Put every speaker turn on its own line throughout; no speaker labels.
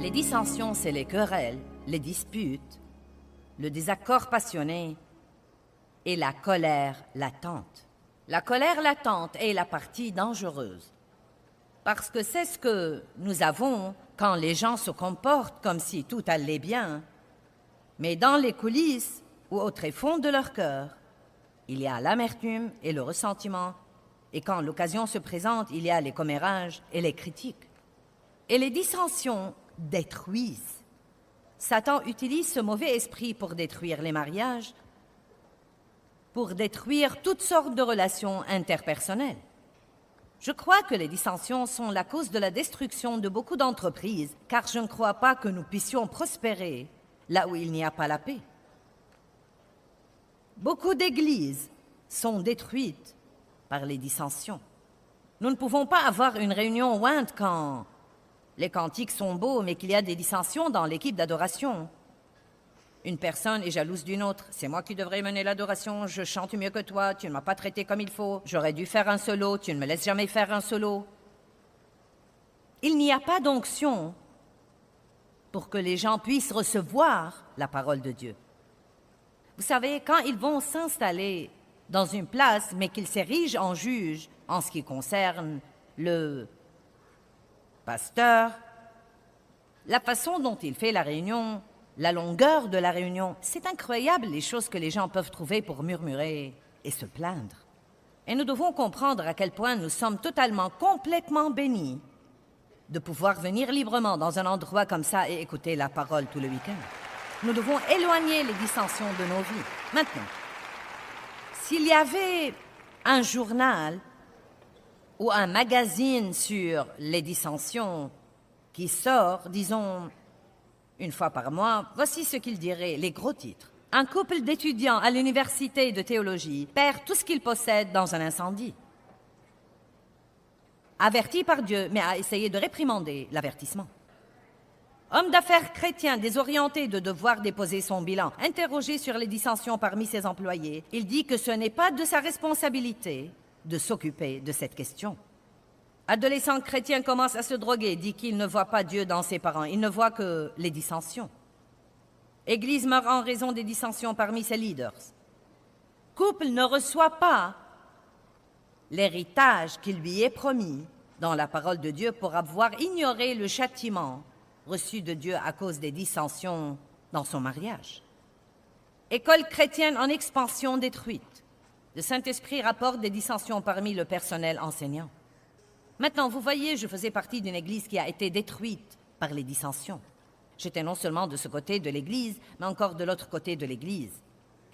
Les dissensions, c'est les querelles, les disputes, le désaccord passionné et la colère latente. La colère latente est la partie dangereuse. Parce que c'est ce que nous avons quand les gens se comportent comme si tout allait bien. Mais dans les coulisses ou au tréfonds de leur cœur, il y a l'amertume et le ressentiment. Et quand l'occasion se présente, il y a les commérages et les critiques. Et les dissensions détruisent. Satan utilise ce mauvais esprit pour détruire les mariages, pour détruire toutes sortes de relations interpersonnelles. Je crois que les dissensions sont la cause de la destruction de beaucoup d'entreprises, car je ne crois pas que nous puissions prospérer là où il n'y a pas la paix. Beaucoup d'églises sont détruites par les dissensions. Nous ne pouvons pas avoir une réunion ointe quand les cantiques sont beaux, mais qu'il y a des dissensions dans l'équipe d'adoration. Une personne est jalouse d'une autre. C'est moi qui devrais mener l'adoration, je chante mieux que toi, tu ne m'as pas traité comme il faut, j'aurais dû faire un solo, tu ne me laisses jamais faire un solo. Il n'y a pas d'onction pour que les gens puissent recevoir la parole de Dieu. Vous savez, quand ils vont s'installer dans une place, mais qu'ils s'érigent en juge en ce qui concerne le pasteur, la façon dont il fait la réunion, la longueur de la réunion, c'est incroyable les choses que les gens peuvent trouver pour murmurer et se plaindre. Et nous devons comprendre à quel point nous sommes totalement, complètement bénis de pouvoir venir librement dans un endroit comme ça et écouter la parole tout le week-end. Nous devons éloigner les dissensions de nos vies. Maintenant, s'il y avait un journal ou un magazine sur les dissensions qui sort, disons, une fois par mois, voici ce qu'il dirait, les gros titres. Un couple d'étudiants à l'université de théologie perd tout ce qu'il possède dans un incendie. Averti par Dieu, mais a essayé de réprimander l'avertissement. Homme d'affaires chrétien désorienté de devoir déposer son bilan, interrogé sur les dissensions parmi ses employés, il dit que ce n'est pas de sa responsabilité de s'occuper de cette question. Adolescent chrétien commence à se droguer, dit qu'il ne voit pas Dieu dans ses parents, il ne voit que les dissensions. Église meurt en raison des dissensions parmi ses leaders. Couple ne reçoit pas l'héritage qui lui est promis dans la parole de Dieu pour avoir ignoré le châtiment reçu de Dieu à cause des dissensions dans son mariage. École chrétienne en expansion détruite. Le Saint-Esprit rapporte des dissensions parmi le personnel enseignant. Maintenant, vous voyez, je faisais partie d'une église qui a été détruite par les dissensions. J'étais non seulement de ce côté de l'église, mais encore de l'autre côté de l'église.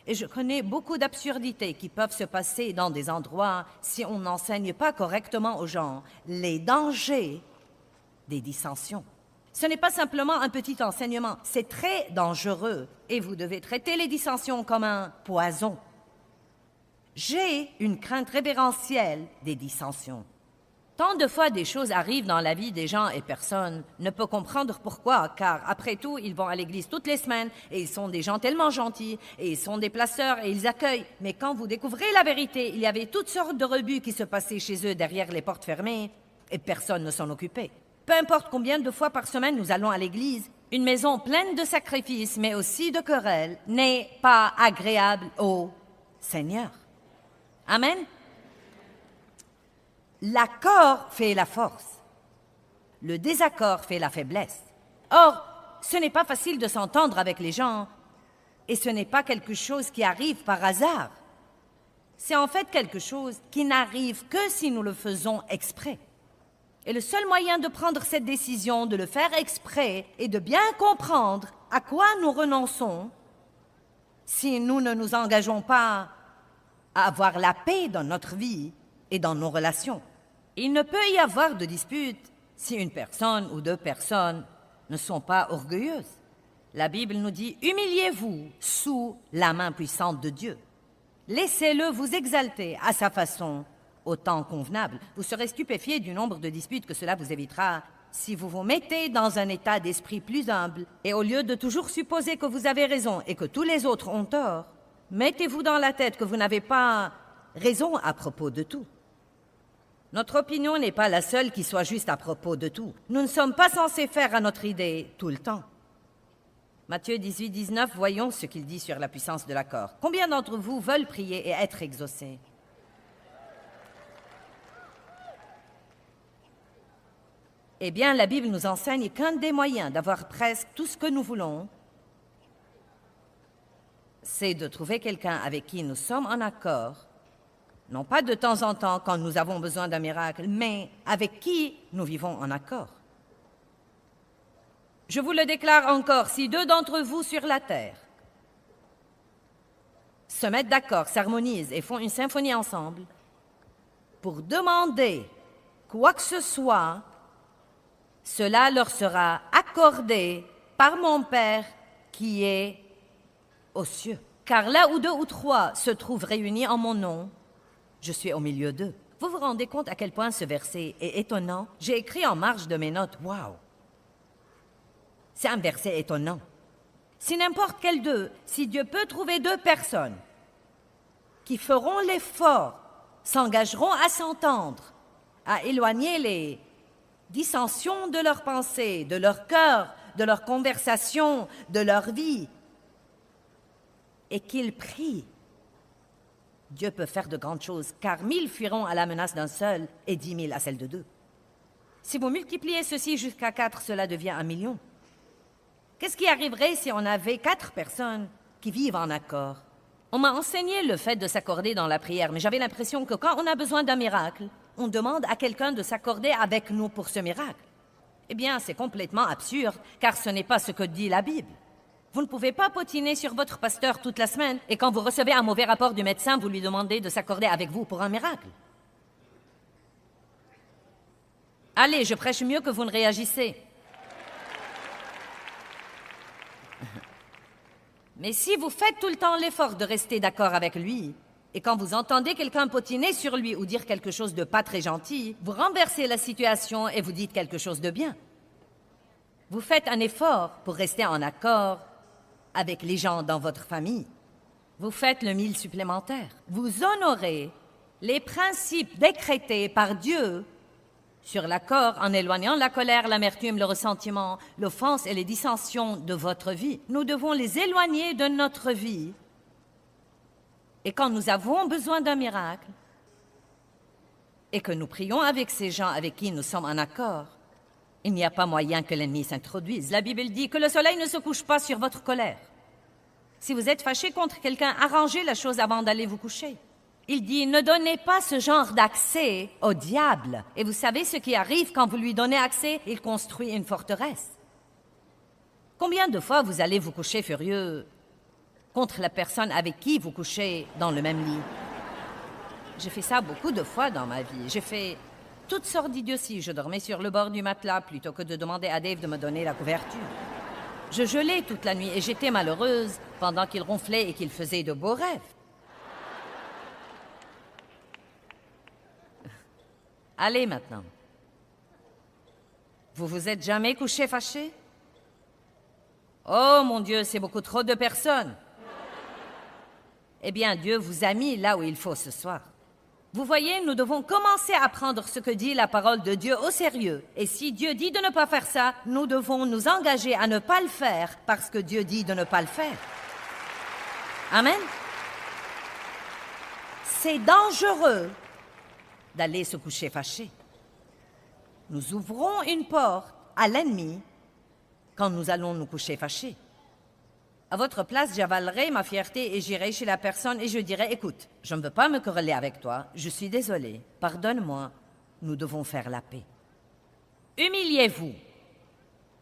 Et je connais beaucoup d'absurdités qui peuvent se passer dans des endroits si on n'enseigne pas correctement aux gens les dangers des dissensions. Ce n'est pas simplement un petit enseignement, c'est très dangereux et vous devez traiter les dissensions comme un poison. J'ai une crainte révérentielle des dissensions. Tant de fois des choses arrivent dans la vie des gens et personne ne peut comprendre pourquoi, car après tout, ils vont à l'église toutes les semaines et ils sont des gens tellement gentils et ils sont des placeurs et ils accueillent. Mais quand vous découvrez la vérité, il y avait toutes sortes de rebuts qui se passaient chez eux derrière les portes fermées et personne ne s'en occupait. Peu importe combien de fois par semaine nous allons à l'église, une maison pleine de sacrifices mais aussi de querelles n'est pas agréable au Seigneur. Amen. L'accord fait la force. Le désaccord fait la faiblesse. Or, ce n'est pas facile de s'entendre avec les gens et ce n'est pas quelque chose qui arrive par hasard. C'est en fait quelque chose qui n'arrive que si nous le faisons exprès. Et le seul moyen de prendre cette décision, de le faire exprès et de bien comprendre à quoi nous renonçons si nous ne nous engageons pas à avoir la paix dans notre vie et dans nos relations. Il ne peut y avoir de dispute si une personne ou deux personnes ne sont pas orgueilleuses. La Bible nous dit « Humiliez-vous sous la main puissante de Dieu. Laissez-le vous exalter à sa façon au temps convenable. Vous serez stupéfiés du nombre de disputes que cela vous évitera si vous vous mettez dans un état d'esprit plus humble et au lieu de toujours supposer que vous avez raison et que tous les autres ont tort, mettez-vous dans la tête que vous n'avez pas raison à propos de tout. Notre opinion n'est pas la seule qui soit juste à propos de tout. Nous ne sommes pas censés faire à notre idée tout le temps. Matthieu 18, 19, voyons ce qu'il dit sur la puissance de l'accord. Combien d'entre vous veulent prier et être exaucés? Eh bien, la Bible nous enseigne qu'un des moyens d'avoir presque tout ce que nous voulons, c'est de trouver quelqu'un avec qui nous sommes en accord, non pas de temps en temps quand nous avons besoin d'un miracle, mais avec qui nous vivons en accord. Je vous le déclare encore, si 2 d'entre vous sur la terre se mettent d'accord, s'harmonisent et font une symphonie ensemble pour demander quoi que ce soit, cela leur sera accordé par mon Père qui est aux cieux. Car là où 2 ou 3 se trouvent réunis en mon nom, je suis au milieu d'eux. Vous vous rendez compte à quel point ce verset est étonnant? J'ai écrit en marge de mes notes, « Wow! » C'est un verset étonnant. Si n'importe quel d'eux, si Dieu peut trouver 2 personnes qui feront l'effort, s'engageront à s'entendre, à éloigner les dissensions de leurs pensées, de leur cœur, de leur conversation, de leur vie, et qu'ils prient, Dieu peut faire de grandes choses, car 1000 fuiront à la menace d'un seul et 10 000 à celle de 2. Si vous multipliez ceci jusqu'à 4, cela devient 1 million. Qu'est-ce qui arriverait si on avait 4 personnes qui vivent en accord? On m'a enseigné le fait de s'accorder dans la prière, mais j'avais l'impression que quand on a besoin d'un miracle, on demande à quelqu'un de s'accorder avec nous pour ce miracle. Eh bien, c'est complètement absurde, car ce n'est pas ce que dit la Bible. Vous ne pouvez pas potiner sur votre pasteur toute la semaine, et quand vous recevez un mauvais rapport du médecin, vous lui demandez de s'accorder avec vous pour un miracle. Allez, je prêche mieux que vous ne réagissez. Mais si vous faites tout le temps l'effort de rester d'accord avec lui, et quand vous entendez quelqu'un potiner sur lui ou dire quelque chose de pas très gentil, vous renversez la situation et vous dites quelque chose de bien. Vous faites un effort pour rester en accord avec les gens dans votre famille. Vous faites le 1000 supplémentaire. Vous honorez les principes décrétés par Dieu sur l'accord en éloignant la colère, l'amertume, le ressentiment, l'offense et les dissensions de votre vie. Nous devons les éloigner de notre vie. Et quand nous avons besoin d'un miracle et que nous prions avec ces gens avec qui nous sommes en accord, il n'y a pas moyen que l'ennemi s'introduise. La Bible dit que le soleil ne se couche pas sur votre colère. Si vous êtes fâché contre quelqu'un, arrangez la chose avant d'aller vous coucher. Il dit, ne donnez pas ce genre d'accès au diable. Et vous savez ce qui arrive quand vous lui donnez accès? Il construit une forteresse. Combien de fois vous allez vous coucher furieux contre la personne avec qui vous couchez dans le même lit? J'ai fait ça beaucoup de fois dans ma vie. J'ai fait toutes sortes d'idioties. Je dormais sur le bord du matelas plutôt que de demander à Dave de me donner la couverture. Je gelais toute la nuit et j'étais malheureuse pendant qu'il ronflait et qu'il faisait de beaux rêves. Allez maintenant. Vous vous êtes jamais couché fâché? Oh mon Dieu, c'est beaucoup trop de personnes. Eh bien, Dieu vous a mis là où il faut ce soir. Vous voyez, nous devons commencer à prendre ce que dit la parole de Dieu au sérieux. Et si Dieu dit de ne pas faire ça, nous devons nous engager à ne pas le faire parce que Dieu dit de ne pas le faire. Amen. C'est dangereux d'aller se coucher fâché. Nous ouvrons une porte à l'ennemi quand nous allons nous coucher fâchés. À votre place, j'avalerai ma fierté et j'irai chez la personne et je dirai, écoute, je ne veux pas me quereller avec toi, je suis désolé, pardonne-moi, nous devons faire la paix. Humiliez-vous,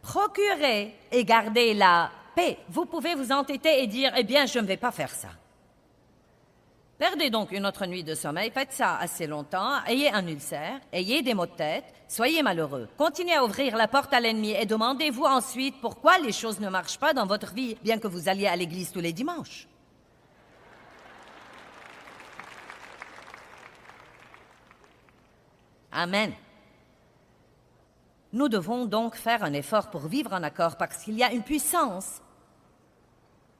procurez et gardez la paix. Vous pouvez vous entêter et dire, eh bien, je ne vais pas faire ça. Perdez donc une autre nuit de sommeil, faites ça assez longtemps, ayez un ulcère, ayez des maux de tête, soyez malheureux. Continuez à ouvrir la porte à l'ennemi et demandez-vous ensuite pourquoi les choses ne marchent pas dans votre vie, bien que vous alliez à l'église tous les dimanches. Amen. Nous devons donc faire un effort pour vivre en accord parce qu'il y a une puissance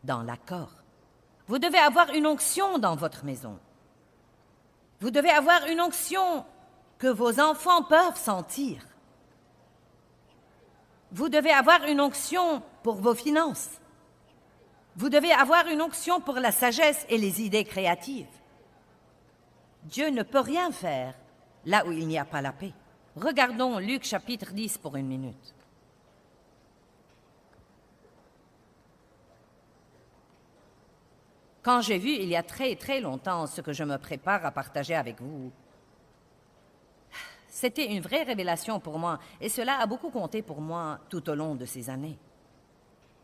dans l'accord. Vous devez avoir une onction dans votre maison. Vous devez avoir une onction que vos enfants peuvent sentir. Vous devez avoir une onction pour vos finances. Vous devez avoir une onction pour la sagesse et les idées créatives. Dieu ne peut rien faire là où il n'y a pas la paix. Regardons Luc chapitre 10 pour une minute. Quand j'ai vu il y a très très longtemps ce que je me prépare à partager avec vous, c'était une vraie révélation pour moi et cela a beaucoup compté pour moi tout au long de ces années.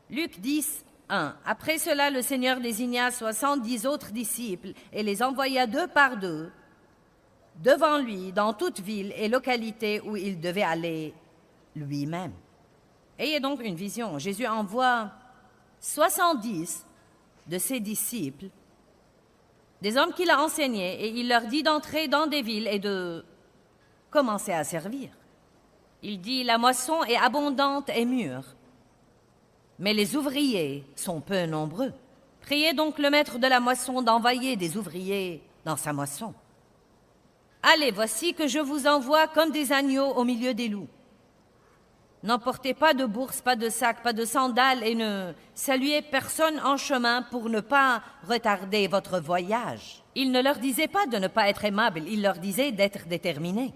Luc 10, 1. Après cela, le Seigneur désigna 70 autres disciples et les envoya 2 par 2 devant lui dans toute ville et localité où il devait aller lui-même. Ayez donc une vision. Jésus envoie 70 de ses disciples, des hommes qu'il a enseignés, et il leur dit d'entrer dans des villes et de commencer à servir. Il dit, la moisson est abondante et mûre, mais les ouvriers sont peu nombreux. Priez donc le maître de la moisson d'envoyer des ouvriers dans sa moisson. Allez, voici que je vous envoie comme des agneaux au milieu des loups. N'emportez pas de bourse, pas de sac, pas de sandales et ne saluez personne en chemin pour ne pas retarder votre voyage. Il ne leur disait pas de ne pas être aimable, il leur disait d'être déterminés.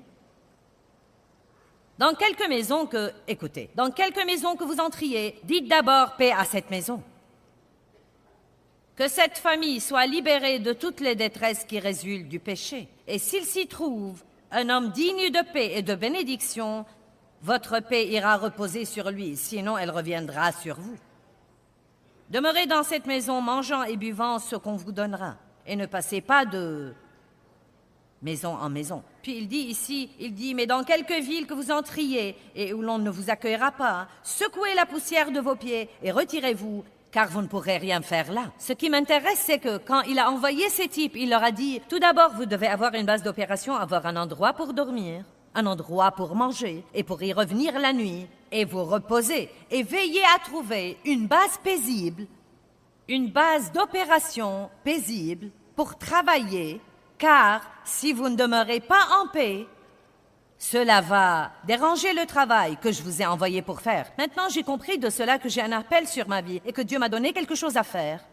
Dans quelque maison que vous entriez, dites d'abord paix à cette maison. Que cette famille soit libérée de toutes les détresses qui résultent du péché. Et s'il s'y trouve un homme digne de paix et de bénédiction, votre paix ira reposer sur lui, sinon elle reviendra sur vous. Demeurez dans cette maison, mangeant et buvant ce qu'on vous donnera, et ne passez pas de maison en maison. Puis il dit, mais dans quelque ville que vous entriez et où l'on ne vous accueillera pas, secouez la poussière de vos pieds et retirez-vous, car vous ne pourrez rien faire là. Ce qui m'intéresse, c'est que quand il a envoyé ces types, il leur a dit, tout d'abord, vous devez avoir une base d'opération, avoir un endroit pour dormir, un endroit pour manger et pour y revenir la nuit et vous reposer et veiller à trouver une base paisible, une base d'opération paisible pour travailler, car si vous ne demeurez pas en paix, cela va déranger le travail que je vous ai envoyé pour faire. Maintenant, j'ai compris de cela que j'ai un appel sur ma vie et que Dieu m'a donné quelque chose à faire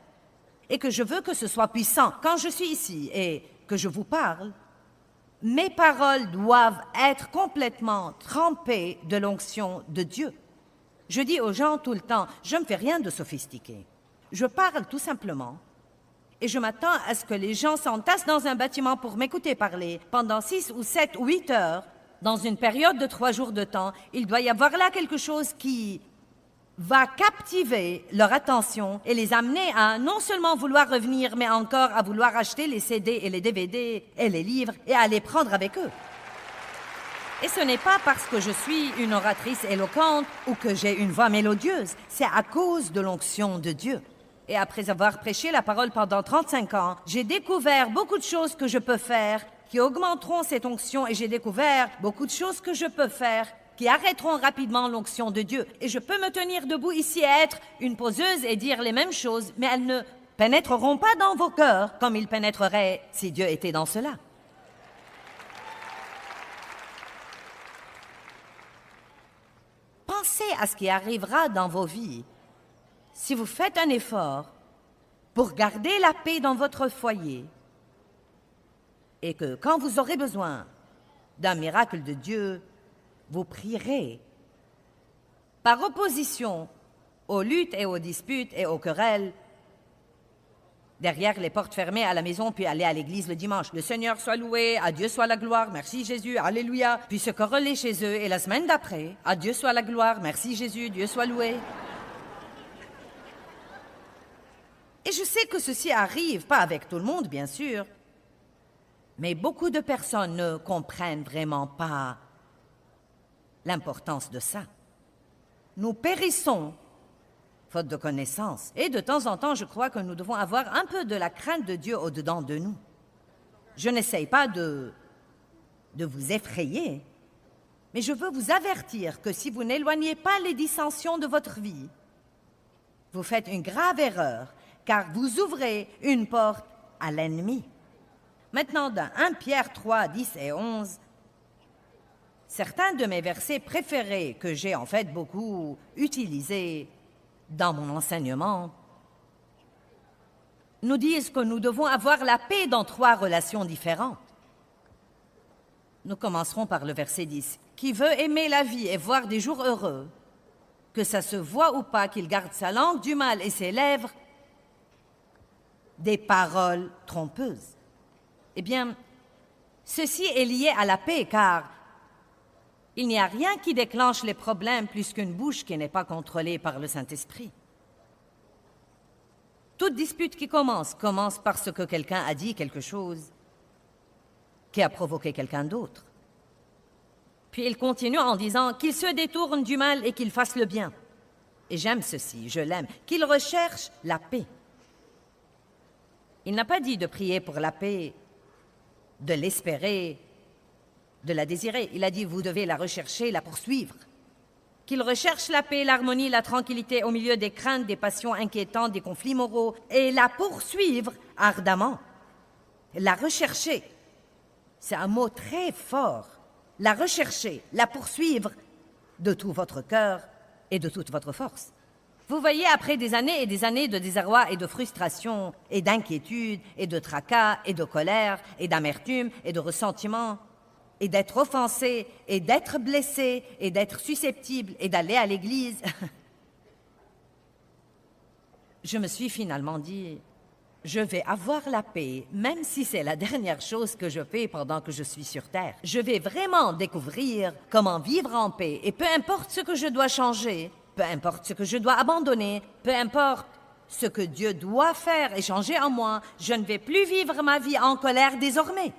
et que je veux que ce soit puissant. Quand je suis ici et que je vous parle, mes paroles doivent être complètement trempées de l'onction de Dieu. Je dis aux gens tout le temps, je ne fais rien de sophistiqué. Je parle tout simplement et je m'attends à ce que les gens s'entassent dans un bâtiment pour m'écouter parler pendant 6 ou 7 ou 8 heures. Dans une période de 3 jours de temps, il doit y avoir là quelque chose qui va captiver leur attention et les amener à non seulement vouloir revenir, mais encore à vouloir acheter les CD et les DVD et les livres et à les prendre avec eux. Et ce n'est pas parce que je suis une oratrice éloquente ou que j'ai une voix mélodieuse, c'est à cause de l'onction de Dieu. Et après avoir prêché la parole pendant 35 ans, j'ai découvert beaucoup de choses que je peux faire qui augmenteront cette onction et j'ai découvert beaucoup de choses que je peux faire qui arrêteront rapidement l'onction de Dieu. Et je peux me tenir debout ici et être une poseuse et dire les mêmes choses, mais elles ne pénétreront pas dans vos cœurs comme ils pénétreraient si Dieu était dans cela. Pensez à ce qui arrivera dans vos vies si vous faites un effort pour garder la paix dans votre foyer et que quand vous aurez besoin d'un miracle de Dieu, vous prierez. Par opposition aux luttes et aux disputes et aux querelles, derrière les portes fermées à la maison, puis aller à l'église le dimanche. Le Seigneur soit loué, à Dieu soit la gloire, merci Jésus, alléluia. Puis se quereller chez eux et la semaine d'après, à Dieu soit la gloire, merci Jésus, Dieu soit loué. Et je sais que ceci arrive, pas avec tout le monde bien sûr, mais beaucoup de personnes ne comprennent vraiment pas l'importance de ça. Nous périssons faute de connaissance. Et de temps en temps, je crois que nous devons avoir un peu de la crainte de Dieu au-dedans de nous. Je n'essaye pas de vous effrayer, mais je veux vous avertir que si vous n'éloignez pas les dissensions de votre vie, vous faites une grave erreur, car vous ouvrez une porte à l'ennemi. Maintenant, dans 1 Pierre 3, 10 et 11, Certains de mes versets préférés, que j'ai en fait beaucoup utilisés dans mon enseignement, nous disent que nous devons avoir la paix dans 3 relations différentes. Nous commencerons par le verset 10. « Qui veut aimer la vie et voir des jours heureux, que ça se voit ou pas, qu'il garde sa langue du mal et ses lèvres des paroles trompeuses. » Eh bien, ceci est lié à la paix, car il n'y a rien qui déclenche les problèmes plus qu'une bouche qui n'est pas contrôlée par le Saint-Esprit. Toute dispute qui commence parce que quelqu'un a dit quelque chose qui a provoqué quelqu'un d'autre. Puis il continue en disant qu'il se détourne du mal et qu'il fasse le bien. Et j'aime ceci, je l'aime, qu'il recherche la paix. Il n'a pas dit de prier pour la paix, de l'espérer, de la désirer. Il a dit, vous devez la rechercher, la poursuivre. Qu'il recherche la paix, l'harmonie, la tranquillité au milieu des craintes, des passions inquiétantes, des conflits moraux, et la poursuivre ardemment. La rechercher, c'est un mot très fort. La rechercher, la poursuivre de tout votre cœur et de toute votre force. Vous voyez, après des années et des années de désarroi et de frustration, et d'inquiétude, et de tracas, et de colère, et d'amertume, et de ressentiment, et d'être offensé, et d'être blessé, et d'être susceptible, et d'aller à l'église, je me suis finalement dit, je vais avoir la paix, même si c'est la dernière chose que je fais pendant que je suis sur Terre. Je vais vraiment découvrir comment vivre en paix, et peu importe ce que je dois changer, peu importe ce que je dois abandonner, peu importe ce que Dieu doit faire et changer en moi, je ne vais plus vivre ma vie en colère désormais.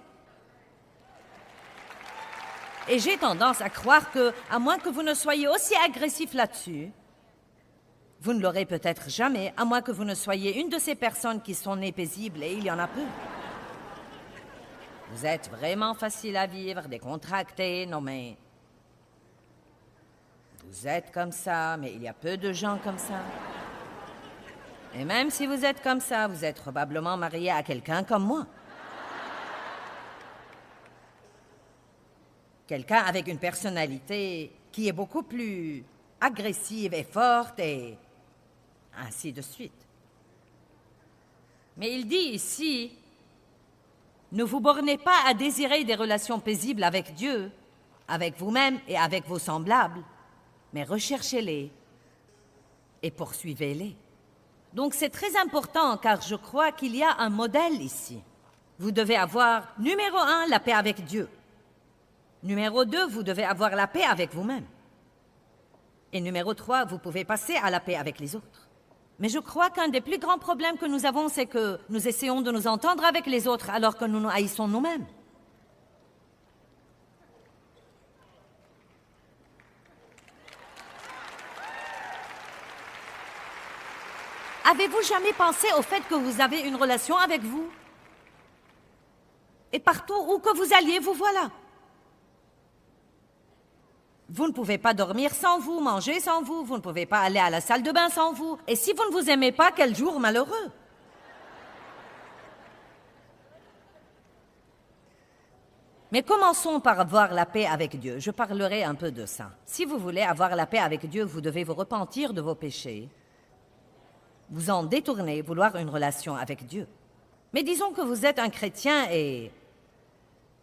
Et j'ai tendance à croire que, à moins que vous ne soyez aussi agressif là-dessus, vous ne l'aurez peut-être jamais, à moins que vous ne soyez une de ces personnes qui sont nées paisibles, et il y en a peu. Vous êtes vraiment facile à vivre, décontracté, non mais... Vous êtes comme ça, mais il y a peu de gens comme ça. Et même si vous êtes comme ça, vous êtes probablement marié à quelqu'un comme moi. Quelqu'un avec une personnalité qui est beaucoup plus agressive et forte et ainsi de suite. Mais il dit ici, ne vous bornez pas à désirer des relations paisibles avec Dieu, avec vous-même et avec vos semblables, mais recherchez-les et poursuivez-les. Donc c'est très important car je crois qu'il y a un modèle ici. Vous devez avoir, numéro 1, la paix avec Dieu. Numéro 2, vous devez avoir la paix avec vous-même. Et numéro 3, vous pouvez passer à la paix avec les autres. Mais je crois qu'un des plus grands problèmes que nous avons, c'est que nous essayons de nous entendre avec les autres alors que nous nous haïssons nous-mêmes. Avez-vous jamais pensé au fait que vous avez une relation avec vous? Et partout où que vous alliez, vous voilà. Vous ne pouvez pas dormir sans vous, manger sans vous, vous ne pouvez pas aller à la salle de bain sans vous. Et si vous ne vous aimez pas, quel jour malheureux! Mais commençons par avoir la paix avec Dieu. Je parlerai un peu de ça. Si vous voulez avoir la paix avec Dieu, vous devez vous repentir de vos péchés, vous en détourner, vouloir une relation avec Dieu. Mais disons que vous êtes un chrétien et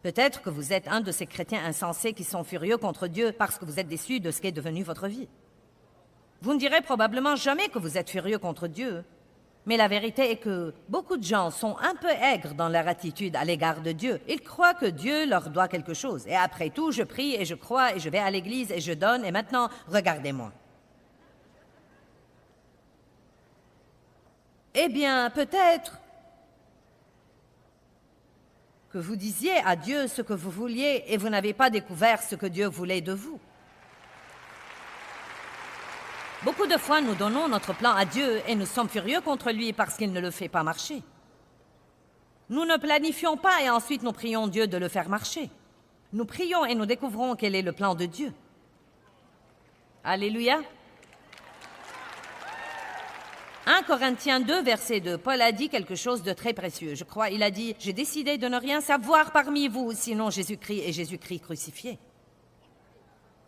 peut-être que vous êtes un de ces chrétiens insensés qui sont furieux contre Dieu parce que vous êtes déçus de ce qu'est devenu votre vie. Vous ne direz probablement jamais que vous êtes furieux contre Dieu, mais la vérité est que beaucoup de gens sont un peu aigres dans leur attitude à l'égard de Dieu. Ils croient que Dieu leur doit quelque chose. Et après tout, je prie et je crois et je vais à l'église et je donne et maintenant, regardez-moi. Eh bien, peut-être que vous disiez à Dieu ce que vous vouliez et vous n'avez pas découvert ce que Dieu voulait de vous. Beaucoup de fois, nous donnons notre plan à Dieu et nous sommes furieux contre lui parce qu'il ne le fait pas marcher. Nous ne planifions pas et ensuite nous prions Dieu de le faire marcher. Nous prions et nous découvrons quel est le plan de Dieu. Alléluia. 1 Corinthiens 2, verset 2, Paul a dit quelque chose de très précieux. Je crois, il a dit, « J'ai décidé de ne rien savoir parmi vous, sinon Jésus-Christ et Jésus-Christ crucifié. »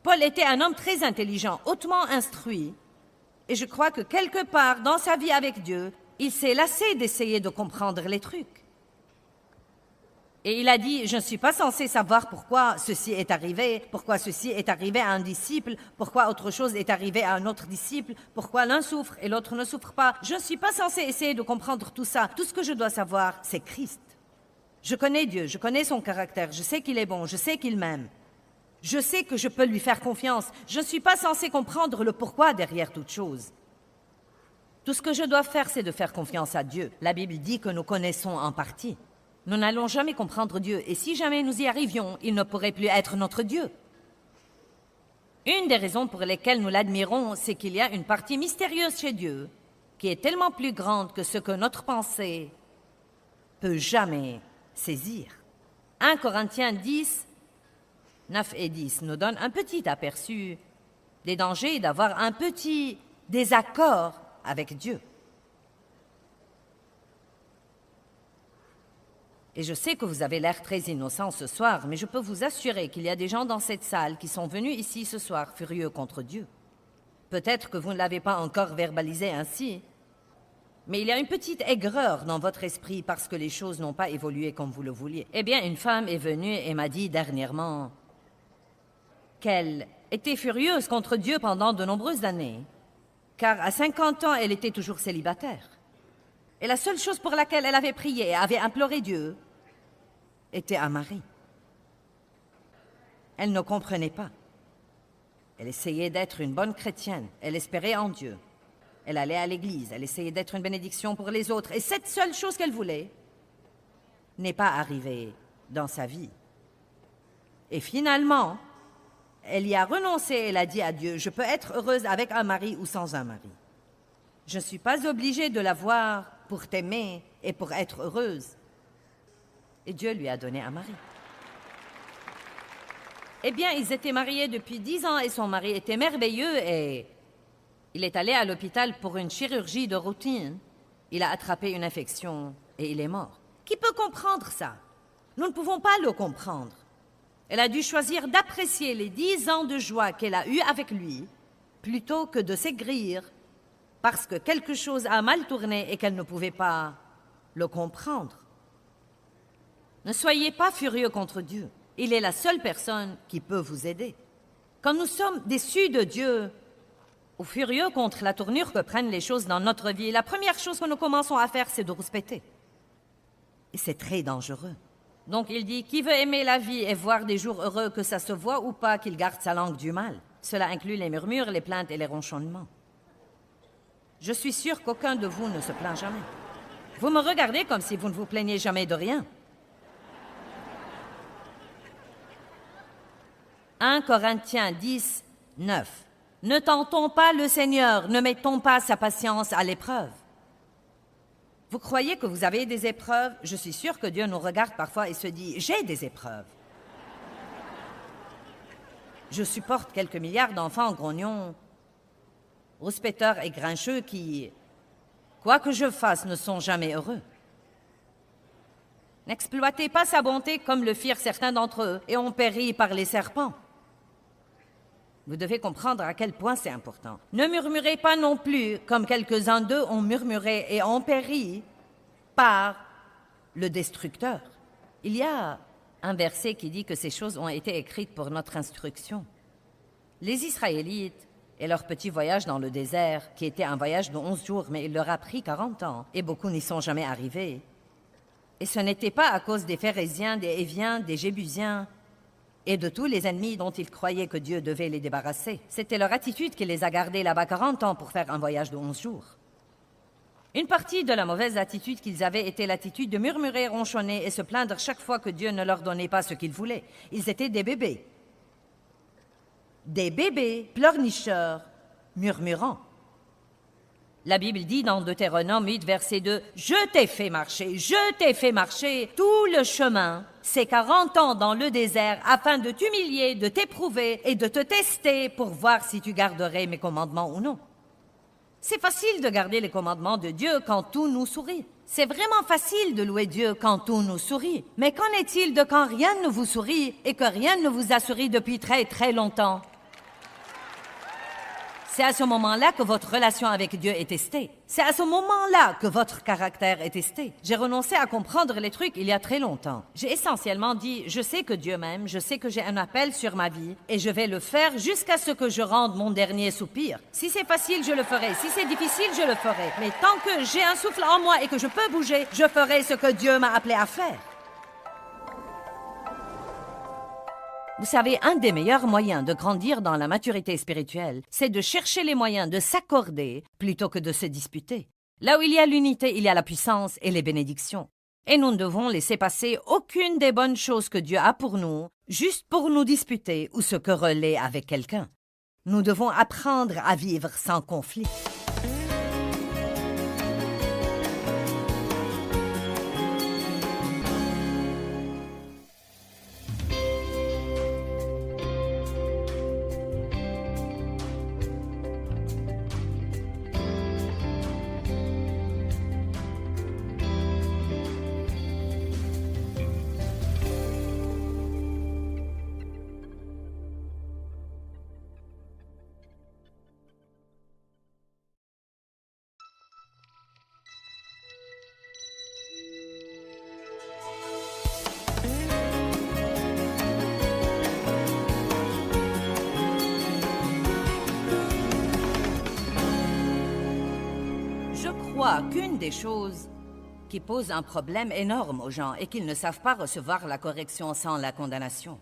Paul était un homme très intelligent, hautement instruit, et je crois que quelque part dans sa vie avec Dieu, il s'est lassé d'essayer de comprendre les trucs. Et il a dit, je ne suis pas censé savoir pourquoi ceci est arrivé à un disciple, pourquoi autre chose est arrivé à un autre disciple, pourquoi l'un souffre et l'autre ne souffre pas. Je ne suis pas censé essayer de comprendre tout ça. Tout ce que je dois savoir, c'est Christ. Je connais Dieu, je connais son caractère, je sais qu'il est bon, je sais qu'il m'aime. Je sais que je peux lui faire confiance. Je ne suis pas censé comprendre le pourquoi derrière toute chose. Tout ce que je dois faire, c'est de faire confiance à Dieu. La Bible dit que nous connaissons en partie. Nous n'allons jamais comprendre Dieu, et si jamais nous y arrivions, il ne pourrait plus être notre Dieu. Une des raisons pour lesquelles nous l'admirons, c'est qu'il y a une partie mystérieuse chez Dieu, qui est tellement plus grande que ce que notre pensée peut jamais saisir. 1 Corinthiens 10, 9 et 10 nous donne un petit aperçu des dangers d'avoir un petit désaccord avec Dieu. Et je sais que vous avez l'air très innocent ce soir, mais je peux vous assurer qu'il y a des gens dans cette salle qui sont venus ici ce soir furieux contre Dieu. Peut-être que vous ne l'avez pas encore verbalisé ainsi, mais il y a une petite aigreur dans votre esprit parce que les choses n'ont pas évolué comme vous le vouliez. Eh bien, une femme est venue et m'a dit dernièrement qu'elle était furieuse contre Dieu pendant de nombreuses années, car à 50 ans, elle était toujours célibataire. Et la seule chose pour laquelle elle avait prié et avait imploré Dieu était un mari. Elle ne comprenait pas. Elle essayait d'être une bonne chrétienne. Elle espérait en Dieu. Elle allait à l'église. Elle essayait d'être une bénédiction pour les autres. Et cette seule chose qu'elle voulait n'est pas arrivée dans sa vie. Et finalement, elle y a renoncé. Elle a dit à Dieu, je peux être heureuse avec un mari ou sans un mari. Je ne suis pas obligée de l'avoir pour t'aimer et pour être heureuse. Et Dieu lui a donné un mari. Eh bien, ils étaient mariés depuis 10 ans et son mari était merveilleux et il est allé à l'hôpital pour une chirurgie de routine. Il a attrapé une infection et il est mort. Qui peut comprendre ça? Nous ne pouvons pas le comprendre. Elle a dû choisir d'apprécier les 10 ans de joie qu'elle a eus avec lui plutôt que de s'aigrir parce que quelque chose a mal tourné et qu'elle ne pouvait pas le comprendre. Ne soyez pas furieux contre Dieu. Il est la seule personne qui peut vous aider. Quand nous sommes déçus de Dieu ou furieux contre la tournure que prennent les choses dans notre vie, la première chose que nous commençons à faire, c'est de rouspéter. Et c'est très dangereux. Donc il dit, qui veut aimer la vie et voir des jours heureux, que ça se voit ou pas, qu'il garde sa langue du mal. Cela inclut les murmures, les plaintes et les ronchonnements. Je suis sûre qu'aucun de vous ne se plaint jamais. Vous me regardez comme si vous ne vous plaignez jamais de rien. 1 Corinthiens 10, 9. Ne tentons pas le Seigneur, ne mettons pas sa patience à l'épreuve. Vous croyez que vous avez des épreuves? Je suis sûre que Dieu nous regarde parfois et se dit, j'ai des épreuves. Je supporte quelques milliards d'enfants grognons, rouspéteurs et grincheux qui, quoi que je fasse, ne sont jamais heureux. N'exploitez pas sa bonté comme le firent certains d'entre eux et ont péri par les serpents. Vous devez comprendre à quel point c'est important. Ne murmurez pas non plus comme quelques-uns d'eux ont murmuré et ont péri par le destructeur. Il y a un verset qui dit que ces choses ont été écrites pour notre instruction. Les Israélites et leur petit voyage dans le désert, qui était un voyage de 11 jours, mais il leur a pris 40 ans, et beaucoup n'y sont jamais arrivés. Et ce n'était pas à cause des Phérésiens, des Héviens, des Jébusiens et de tous les ennemis dont ils croyaient que Dieu devait les débarrasser. C'était leur attitude qui les a gardés là-bas 40 ans pour faire un voyage de 11 jours. Une partie de la mauvaise attitude qu'ils avaient était l'attitude de murmurer, ronchonner et se plaindre chaque fois que Dieu ne leur donnait pas ce qu'ils voulaient. Ils étaient des bébés. Des bébés pleurnicheurs, murmurants. La Bible dit dans Deutéronome 8, verset 2, « Je t'ai fait marcher tout le chemin, ces 40 ans dans le désert, afin de t'humilier, de t'éprouver et de te tester pour voir si tu garderais mes commandements ou non. » C'est facile de garder les commandements de Dieu quand tout nous sourit. C'est vraiment facile de louer Dieu quand tout nous sourit. Mais qu'en est-il de quand rien ne vous sourit et que rien ne vous a souri depuis très très longtemps? C'est à ce moment-là que votre relation avec Dieu est testée. C'est à ce moment-là que votre caractère est testé. J'ai renoncé à comprendre les trucs il y a très longtemps. J'ai essentiellement dit, je sais que Dieu m'aime, je sais que j'ai un appel sur ma vie et je vais le faire jusqu'à ce que je rende mon dernier soupir. Si c'est facile, je le ferai. Si c'est difficile, je le ferai. Mais tant que j'ai un souffle en moi et que je peux bouger, je ferai ce que Dieu m'a appelé à faire. Vous savez, un des meilleurs moyens de grandir dans la maturité spirituelle, c'est de chercher les moyens de s'accorder plutôt que de se disputer. Là où il y a l'unité, il y a la puissance et les bénédictions. Et nous ne devons laisser passer aucune des bonnes choses que Dieu a pour nous, juste pour nous disputer ou se quereller avec quelqu'un. Nous devons apprendre à vivre sans conflit. Je crois qu'une des choses qui pose un problème énorme aux gens est qu'ils ne savent pas recevoir la correction sans la condamnation.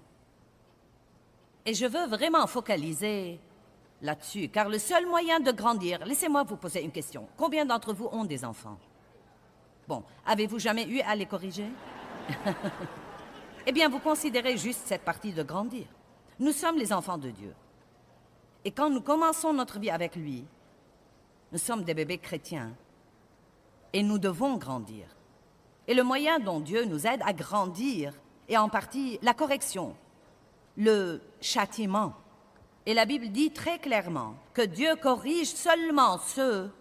Et je veux vraiment focaliser là-dessus, car le seul moyen de grandir... Laissez-moi vous poser une question. Combien d'entre vous ont des enfants? Bon, avez-vous jamais eu à les corriger? Eh bien, vous considérez juste cette partie de grandir. Nous sommes les enfants de Dieu. Et quand nous commençons notre vie avec lui, nous sommes des bébés chrétiens. Et nous devons grandir. Et le moyen dont Dieu nous aide à grandir est en partie la correction, le châtiment. Et la Bible dit très clairement que Dieu corrige seulement ceux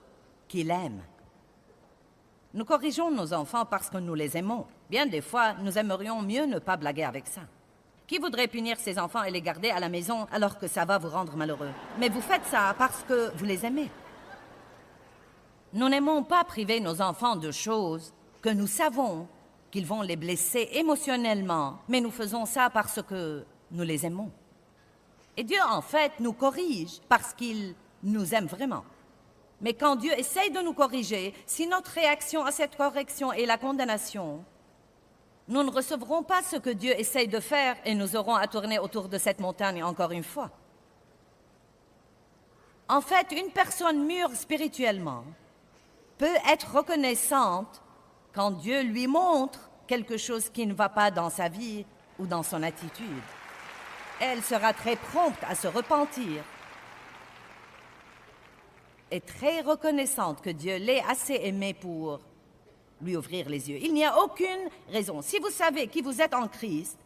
qu'il aime. Nous corrigeons nos enfants parce que nous les aimons. Bien des fois, nous aimerions mieux ne pas blaguer avec ça. Qui voudrait punir ses enfants et les garder à la maison alors que ça va vous rendre malheureux? Mais vous faites ça parce que vous les aimez. Nous n'aimons pas priver nos enfants de choses que nous savons qu'ils vont les blesser émotionnellement, mais nous faisons ça parce que nous les aimons. Et Dieu, en fait, nous corrige parce qu'il nous aime vraiment. Mais quand Dieu essaye de nous corriger, si notre réaction à cette correction est la condamnation, nous ne recevrons pas ce que Dieu essaye de faire et nous aurons à tourner autour de cette montagne encore une fois. En fait, une personne mûre spirituellement peut être reconnaissante quand Dieu lui montre quelque chose qui ne va pas dans sa vie ou dans son attitude. Elle sera très prompte à se repentir et très reconnaissante que Dieu l'ait assez aimé pour lui ouvrir les yeux. Il n'y a aucune raison. Si vous savez qui vous êtes en Christ,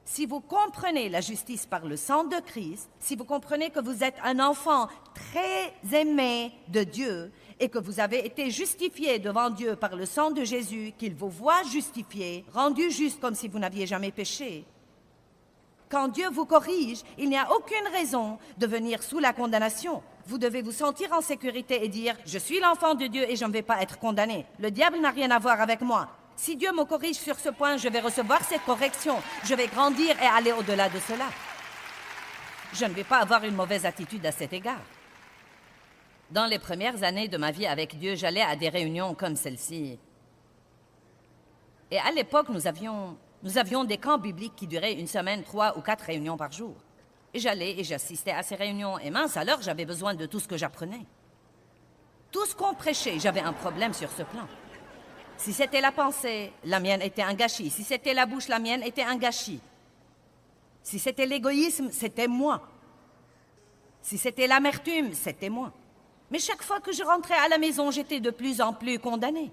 si vous comprenez la justice par le sang de Christ, si vous comprenez que vous êtes un enfant très aimé de Dieu et que vous avez été justifié devant Dieu par le sang de Jésus, qu'il vous voit justifié, rendu juste comme si vous n'aviez jamais péché, quand Dieu vous corrige, il n'y a aucune raison de venir sous la condamnation. Vous devez vous sentir en sécurité et dire « Je suis l'enfant de Dieu et je ne vais pas être condamné. Le diable n'a rien à voir avec moi. Si Dieu me corrige sur ce point, je vais recevoir cette correction. Je vais grandir et aller au-delà de cela. Je ne vais pas avoir une mauvaise attitude à cet égard. » Dans les premières années de ma vie avec Dieu, j'allais à des réunions comme celle-ci. Et à l'époque, nous avions des camps bibliques qui duraient une semaine, 3 ou 4 réunions par jour. Et j'allais et j'assistais à ces réunions. Et mince, alors j'avais besoin de tout ce que j'apprenais. Tout ce qu'on prêchait, j'avais un problème sur ce plan. Si c'était la pensée, la mienne était un gâchis. Si c'était la bouche, la mienne était un gâchis. Si c'était l'égoïsme, c'était moi. Si c'était l'amertume, c'était moi. Mais chaque fois que je rentrais à la maison, j'étais de plus en plus condamnée.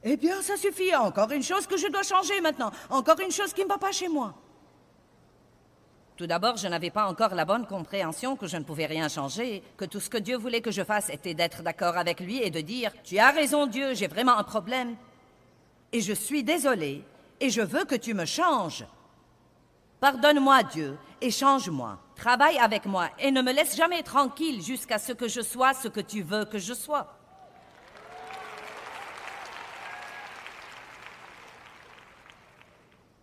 Eh bien, ça suffit. Encore une chose que je dois changer maintenant. Encore une chose qui ne va pas chez moi. Tout d'abord, je n'avais pas encore la bonne compréhension que je ne pouvais rien changer, que tout ce que Dieu voulait que je fasse était d'être d'accord avec lui et de dire « Tu as raison, Dieu, j'ai vraiment un problème. Et je suis désolée, et je veux que tu me changes. » Pardonne-moi, Dieu, et change-moi. Travaille avec moi et ne me laisse jamais tranquille jusqu'à ce que je sois ce que tu veux que je sois.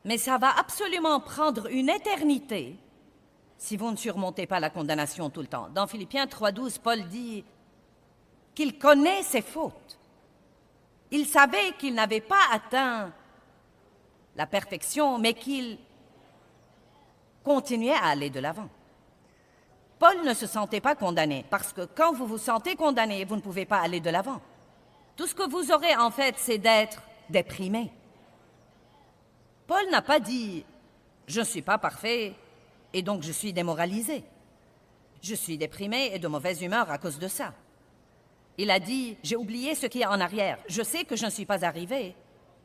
Mais ça va absolument prendre une éternité si vous ne surmontez pas la condamnation tout le temps. Dans Philippiens 3,12, Paul dit qu'il connaît ses fautes. Il savait qu'il n'avait pas atteint la perfection, mais qu'il continuait à aller de l'avant. Paul ne se sentait pas condamné, parce que quand vous vous sentez condamné, vous ne pouvez pas aller de l'avant. Tout ce que vous aurez en fait, c'est d'être déprimé. Paul n'a pas dit « je ne suis pas parfait et donc je suis démoralisé. Je suis déprimé et de mauvaise humeur à cause de ça. » Il a dit « j'ai oublié ce qui est en arrière. Je sais que je ne suis pas arrivé,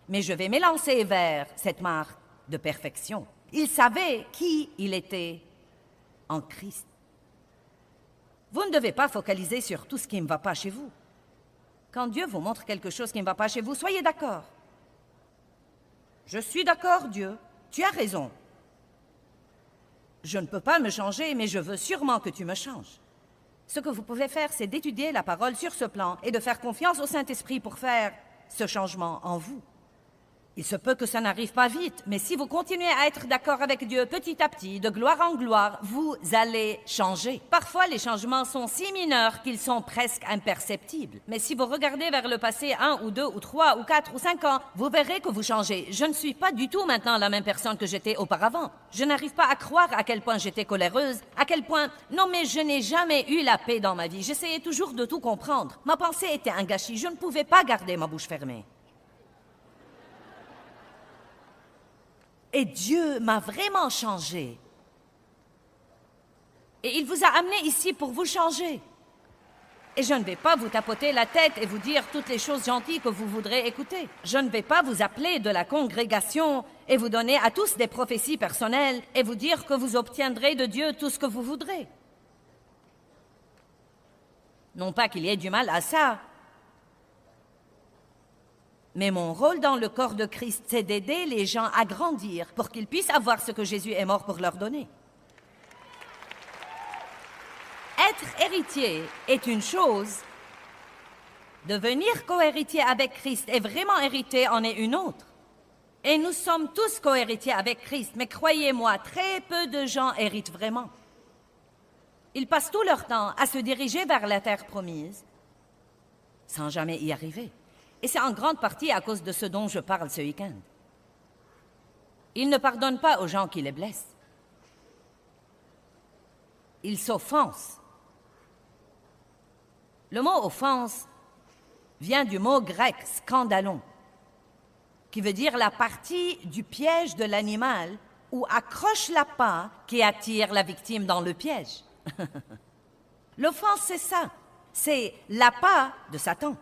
mais je vais m'élancer vers cette marque de perfection. » Il savait qui il était en Christ. Vous ne devez pas focaliser sur tout ce qui ne va pas chez vous. Quand Dieu vous montre quelque chose qui ne va pas chez vous, soyez d'accord. Je suis d'accord, Dieu, tu as raison. Je ne peux pas me changer, mais je veux sûrement que tu me changes. Ce que vous pouvez faire, c'est d'étudier la parole sur ce plan et de faire confiance au Saint-Esprit pour faire ce changement en vous. Il se peut que ça n'arrive pas vite, mais si vous continuez à être d'accord avec Dieu petit à petit, de gloire en gloire, vous allez changer. Parfois, les changements sont si mineurs qu'ils sont presque imperceptibles. Mais si vous regardez vers le passé 1 ou 2 ou 3 ou 4 ou 5 ans, vous verrez que vous changez. Je ne suis pas du tout maintenant la même personne que j'étais auparavant. Je n'arrive pas à croire à quel point j'étais coléreuse, à quel point... Non, mais je n'ai jamais eu la paix dans ma vie. J'essayais toujours de tout comprendre. Ma pensée était un gâchis. Je ne pouvais pas garder ma bouche fermée. Et Dieu m'a vraiment changé. Et il vous a amené ici pour vous changer. Et je ne vais pas vous tapoter la tête et vous dire toutes les choses gentilles que vous voudrez écouter. Je ne vais pas vous appeler de la congrégation et vous donner à tous des prophéties personnelles et vous dire que vous obtiendrez de Dieu tout ce que vous voudrez. Non pas qu'il y ait du mal à ça. Mais mon rôle dans le corps de Christ, c'est d'aider les gens à grandir pour qu'ils puissent avoir ce que Jésus est mort pour leur donner. Être héritier est une chose. Devenir cohéritier avec Christ et vraiment hériter en est une autre. Et nous sommes tous cohéritiers avec Christ, mais croyez-moi, très peu de gens héritent vraiment. Ils passent tout leur temps à se diriger vers la terre promise sans jamais y arriver. Et c'est en grande partie à cause de ce dont je parle ce week-end. Il ne pardonne pas aux gens qui les blessent. Il s'offense. Le mot « offense » vient du mot grec « scandalon », qui veut dire la partie du piège de l'animal où accroche l'appât qui attire la victime dans le piège. L'offense, c'est ça. C'est l'appât de Satan.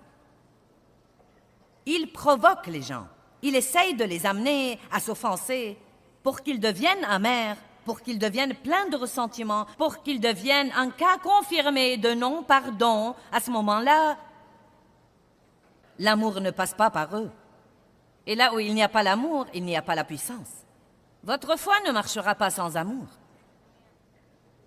Il provoque les gens. Il essaye de les amener à s'offenser pour qu'ils deviennent amers, pour qu'ils deviennent pleins de ressentiments, pour qu'ils deviennent un cas confirmé de non-pardon. À ce moment-là, l'amour ne passe pas par eux. Et là où il n'y a pas l'amour, il n'y a pas la puissance. Votre foi ne marchera pas sans amour.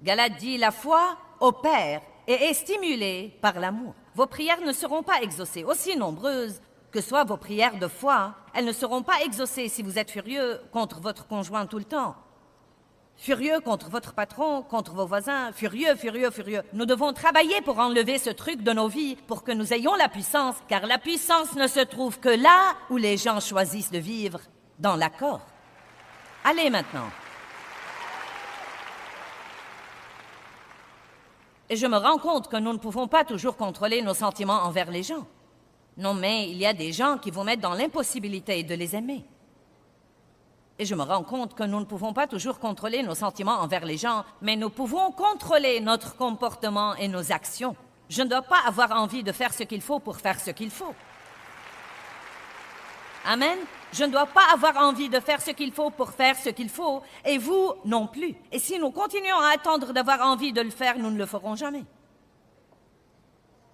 Galate dit, la foi opère et est stimulée par l'amour. Vos prières ne seront pas exaucées, aussi nombreuses que soient vos prières de foi, elles ne seront pas exaucées si vous êtes furieux contre votre conjoint tout le temps. Furieux contre votre patron, contre vos voisins, furieux, furieux, furieux. Nous devons travailler pour enlever ce truc de nos vies, pour que nous ayons la puissance, car la puissance ne se trouve que là où les gens choisissent de vivre, dans l'accord. Allez maintenant. Et je me rends compte que nous ne pouvons pas toujours contrôler nos sentiments envers les gens. Non, mais il y a des gens qui vous mettent dans l'impossibilité de les aimer. Et je me rends compte que nous ne pouvons pas toujours contrôler nos sentiments envers les gens, mais nous pouvons contrôler notre comportement et nos actions. Je ne dois pas avoir envie de faire ce qu'il faut pour faire ce qu'il faut. Amen. Je ne dois pas avoir envie de faire ce qu'il faut pour faire ce qu'il faut, et vous non plus. Et si nous continuons à attendre d'avoir envie de le faire, nous ne le ferons jamais.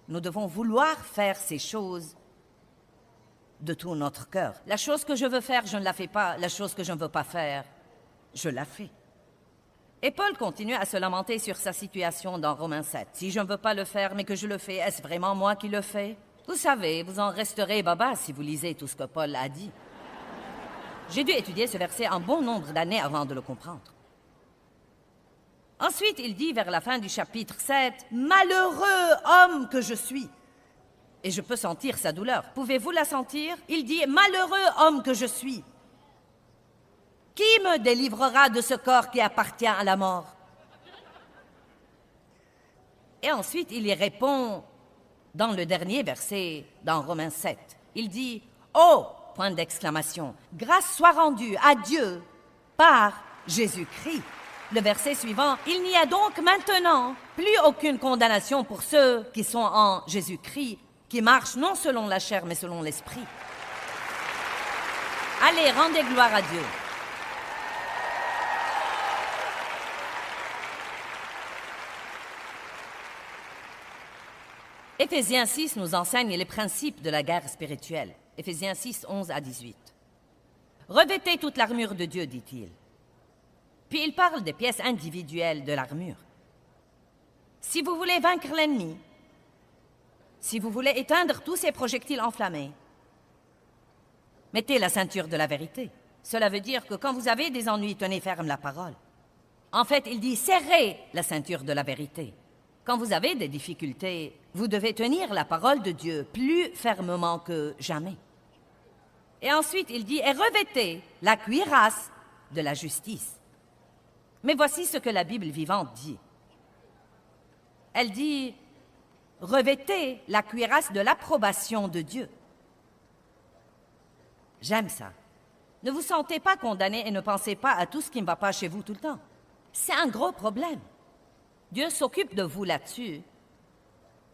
Nous devons vouloir faire ces choses de tout notre cœur. La chose que je veux faire, je ne la fais pas. La chose que je ne veux pas faire, je la fais. Et Paul continue à se lamenter sur sa situation dans Romains 7. « Si je ne veux pas le faire, mais que je le fais, est-ce vraiment moi qui le fais? » Vous savez, vous en resterez baba si vous lisez tout ce que Paul a dit. J'ai dû étudier ce verset un bon nombre d'années avant de le comprendre. Ensuite, il dit vers la fin du chapitre 7, « Malheureux homme que je suis !» Et je peux sentir sa douleur. Pouvez-vous la sentir? Il dit, « Malheureux homme que je suis !» Qui me délivrera de ce corps qui appartient à la mort? Et ensuite, il y répond dans le dernier verset, dans Romains 7. Il dit, « Oh, point d'exclamation, grâce soit rendue à Dieu par Jésus-Christ. » Le verset suivant, « Il n'y a donc maintenant plus aucune condamnation pour ceux qui sont en Jésus-Christ, qui marchent non selon la chair, mais selon l'esprit. » Allez, rendez gloire à Dieu. Éphésiens 6 nous enseigne les principes de la guerre spirituelle. Éphésiens 6, 11 à 18. « Revêtez toute l'armure de Dieu, dit-il. » Puis il parle des pièces individuelles de l'armure. Si vous voulez vaincre l'ennemi, si vous voulez éteindre tous ces projectiles enflammés, mettez la ceinture de la vérité. Cela veut dire que quand vous avez des ennuis, tenez ferme la parole. En fait, il dit serrez la ceinture de la vérité. Quand vous avez des difficultés, vous devez tenir la parole de Dieu plus fermement que jamais. Et ensuite, il dit et revêtez la cuirasse de la justice. Mais voici ce que la Bible vivante dit. Elle dit revêtez la cuirasse de l'approbation de Dieu. J'aime ça. Ne vous sentez pas condamné et ne pensez pas à tout ce qui ne va pas chez vous tout le temps. C'est un gros problème. Dieu s'occupe de vous là-dessus,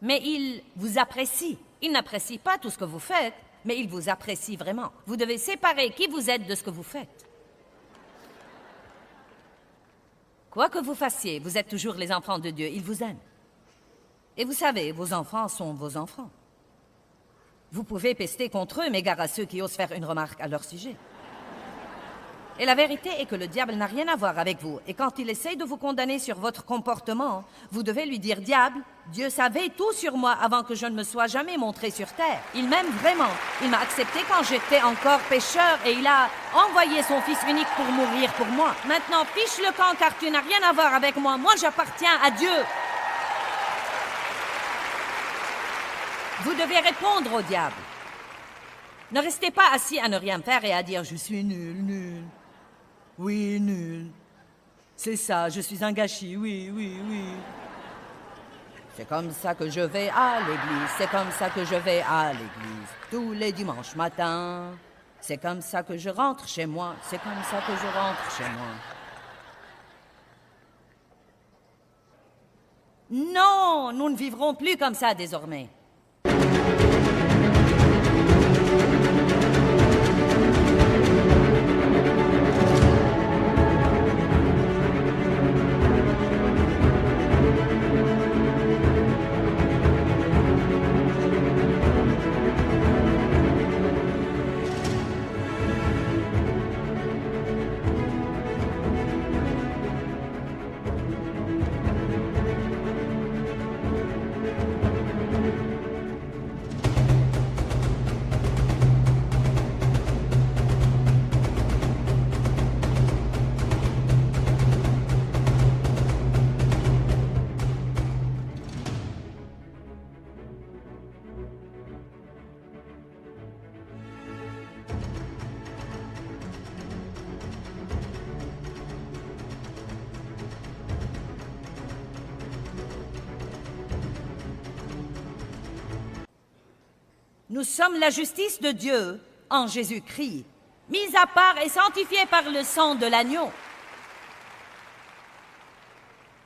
mais il vous apprécie. Il n'apprécie pas tout ce que vous faites, mais il vous apprécie vraiment. Vous devez séparer qui vous êtes de ce que vous faites. Quoi que vous fassiez, vous êtes toujours les enfants de Dieu. Il vous aime. Et vous savez, vos enfants sont vos enfants. Vous pouvez pester contre eux, mais gare à ceux qui osent faire une remarque à leur sujet. Et la vérité est que le diable n'a rien à voir avec vous. Et quand il essaye de vous condamner sur votre comportement, vous devez lui dire « Diable, Dieu savait tout sur moi avant que je ne me sois jamais montré sur terre. Il m'aime vraiment. Il m'a accepté quand j'étais encore pécheur et il a envoyé son Fils unique pour mourir pour moi. Maintenant, fiche le camp car tu n'as rien à voir avec moi. Moi, j'appartiens à Dieu. » Vous devez répondre au diable. Ne restez pas assis à ne rien faire et à dire « Je suis nul, nul. » Oui, nul. C'est ça, je suis un gâchis, oui, oui, oui. C'est comme ça que je vais à l'église, c'est comme ça que je vais à l'église, tous les dimanches matins. C'est comme ça que je rentre chez moi, c'est comme ça que je rentre chez moi. Non, nous ne vivrons plus comme ça désormais. Nous sommes la justice de Dieu en Jésus-Christ, mise à part et sanctifiée par le sang de l'agneau.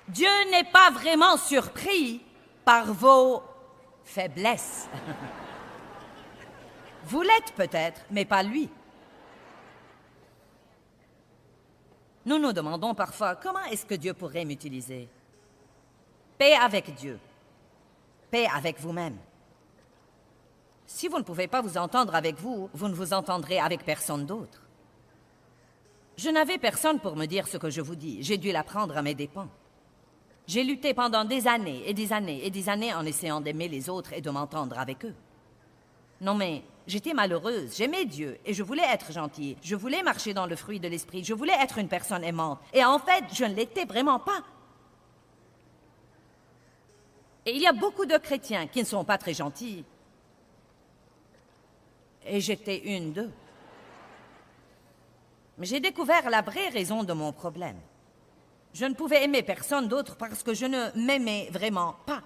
Dieu n'est pas vraiment surpris par vos faiblesses. Vous l'êtes peut-être, mais pas lui. Nous nous demandons parfois, comment est-ce que Dieu pourrait m'utiliser? Paix avec Dieu. Paix avec vous-même. Si vous ne pouvez pas vous entendre avec vous, vous ne vous entendrez avec personne d'autre. Je n'avais personne pour me dire ce que je vous dis. J'ai dû l'apprendre à mes dépens. J'ai lutté pendant des années et des années et des années en essayant d'aimer les autres et de m'entendre avec eux. Non mais, j'étais malheureuse, j'aimais Dieu et je voulais être gentille. Je voulais marcher dans le fruit de l'esprit, je voulais être une personne aimante. Et en fait, je ne l'étais vraiment pas. Et il y a beaucoup de chrétiens qui ne sont pas très gentils. Et j'étais une d'eux. Mais j'ai découvert la vraie raison de mon problème. Je ne pouvais aimer personne d'autre parce que je ne m'aimais vraiment pas.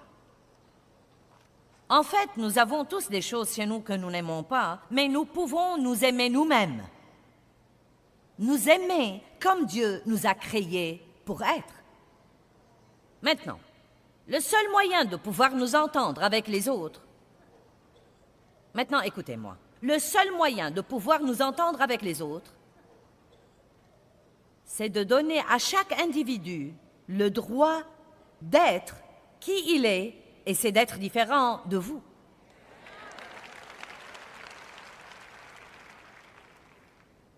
En fait, nous avons tous des choses chez nous que nous n'aimons pas, mais nous pouvons nous aimer nous-mêmes. Nous aimer comme Dieu nous a créés pour être. Maintenant, le seul moyen de pouvoir nous entendre avec les autres... Maintenant, écoutez-moi. Le seul moyen de pouvoir nous entendre avec les autres, c'est de donner à chaque individu le droit d'être qui il est, et c'est d'être différent de vous.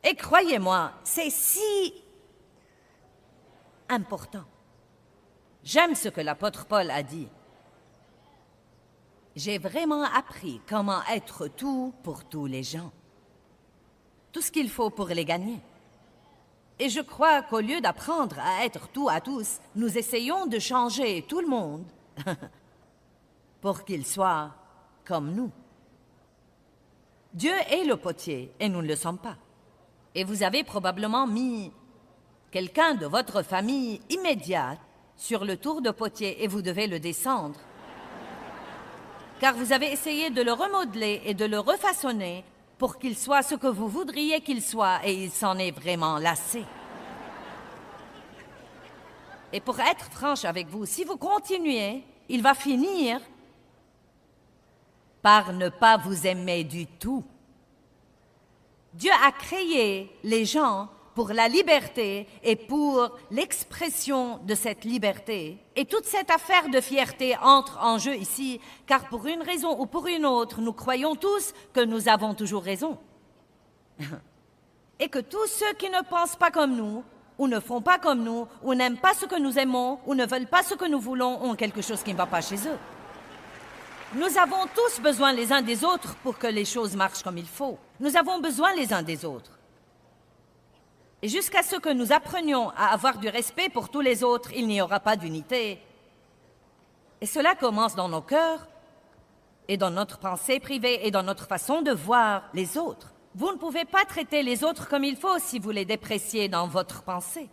Et croyez-moi, c'est si important. J'aime ce que l'apôtre Paul a dit. J'ai vraiment appris comment être tout pour tous les gens. Tout ce qu'il faut pour les gagner. Et je crois qu'au lieu d'apprendre à être tout à tous, nous essayons de changer tout le monde pour qu'il soit comme nous. Dieu est le potier et nous ne le sommes pas. Et vous avez probablement mis quelqu'un de votre famille immédiate sur le tour de potier et vous devez le descendre. Car vous avez essayé de le remodeler et de le refaçonner pour qu'il soit ce que vous voudriez qu'il soit et il s'en est vraiment lassé. Et pour être franche avec vous, si vous continuez, il va finir par ne pas vous aimer du tout. Dieu a créé les gens pour la liberté et pour l'expression de cette liberté. Et toute cette affaire de fierté entre en jeu ici, car pour une raison ou pour une autre, nous croyons tous que nous avons toujours raison. Et que tous ceux qui ne pensent pas comme nous, ou ne font pas comme nous, ou n'aiment pas ce que nous aimons, ou ne veulent pas ce que nous voulons, ont quelque chose qui ne va pas chez eux. Nous avons tous besoin les uns des autres pour que les choses marchent comme il faut. Nous avons besoin les uns des autres. Et jusqu'à ce que nous apprenions à avoir du respect pour tous les autres, il n'y aura pas d'unité. Et cela commence dans nos cœurs, et dans notre pensée privée, et dans notre façon de voir les autres. Vous ne pouvez pas traiter les autres comme il faut si vous les dépréciez dans votre pensée.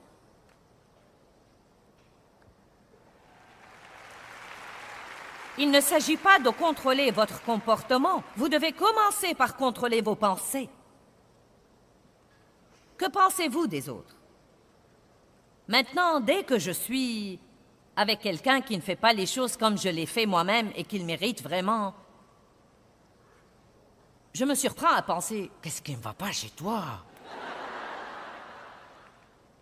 Il ne s'agit pas de contrôler votre comportement. Vous devez commencer par contrôler vos pensées. Que pensez-vous des autres? Maintenant, dès que je suis avec quelqu'un qui ne fait pas les choses comme je les fais moi-même et qu'il mérite vraiment, je me surprends à penser, qu'est-ce qui ne va pas chez toi?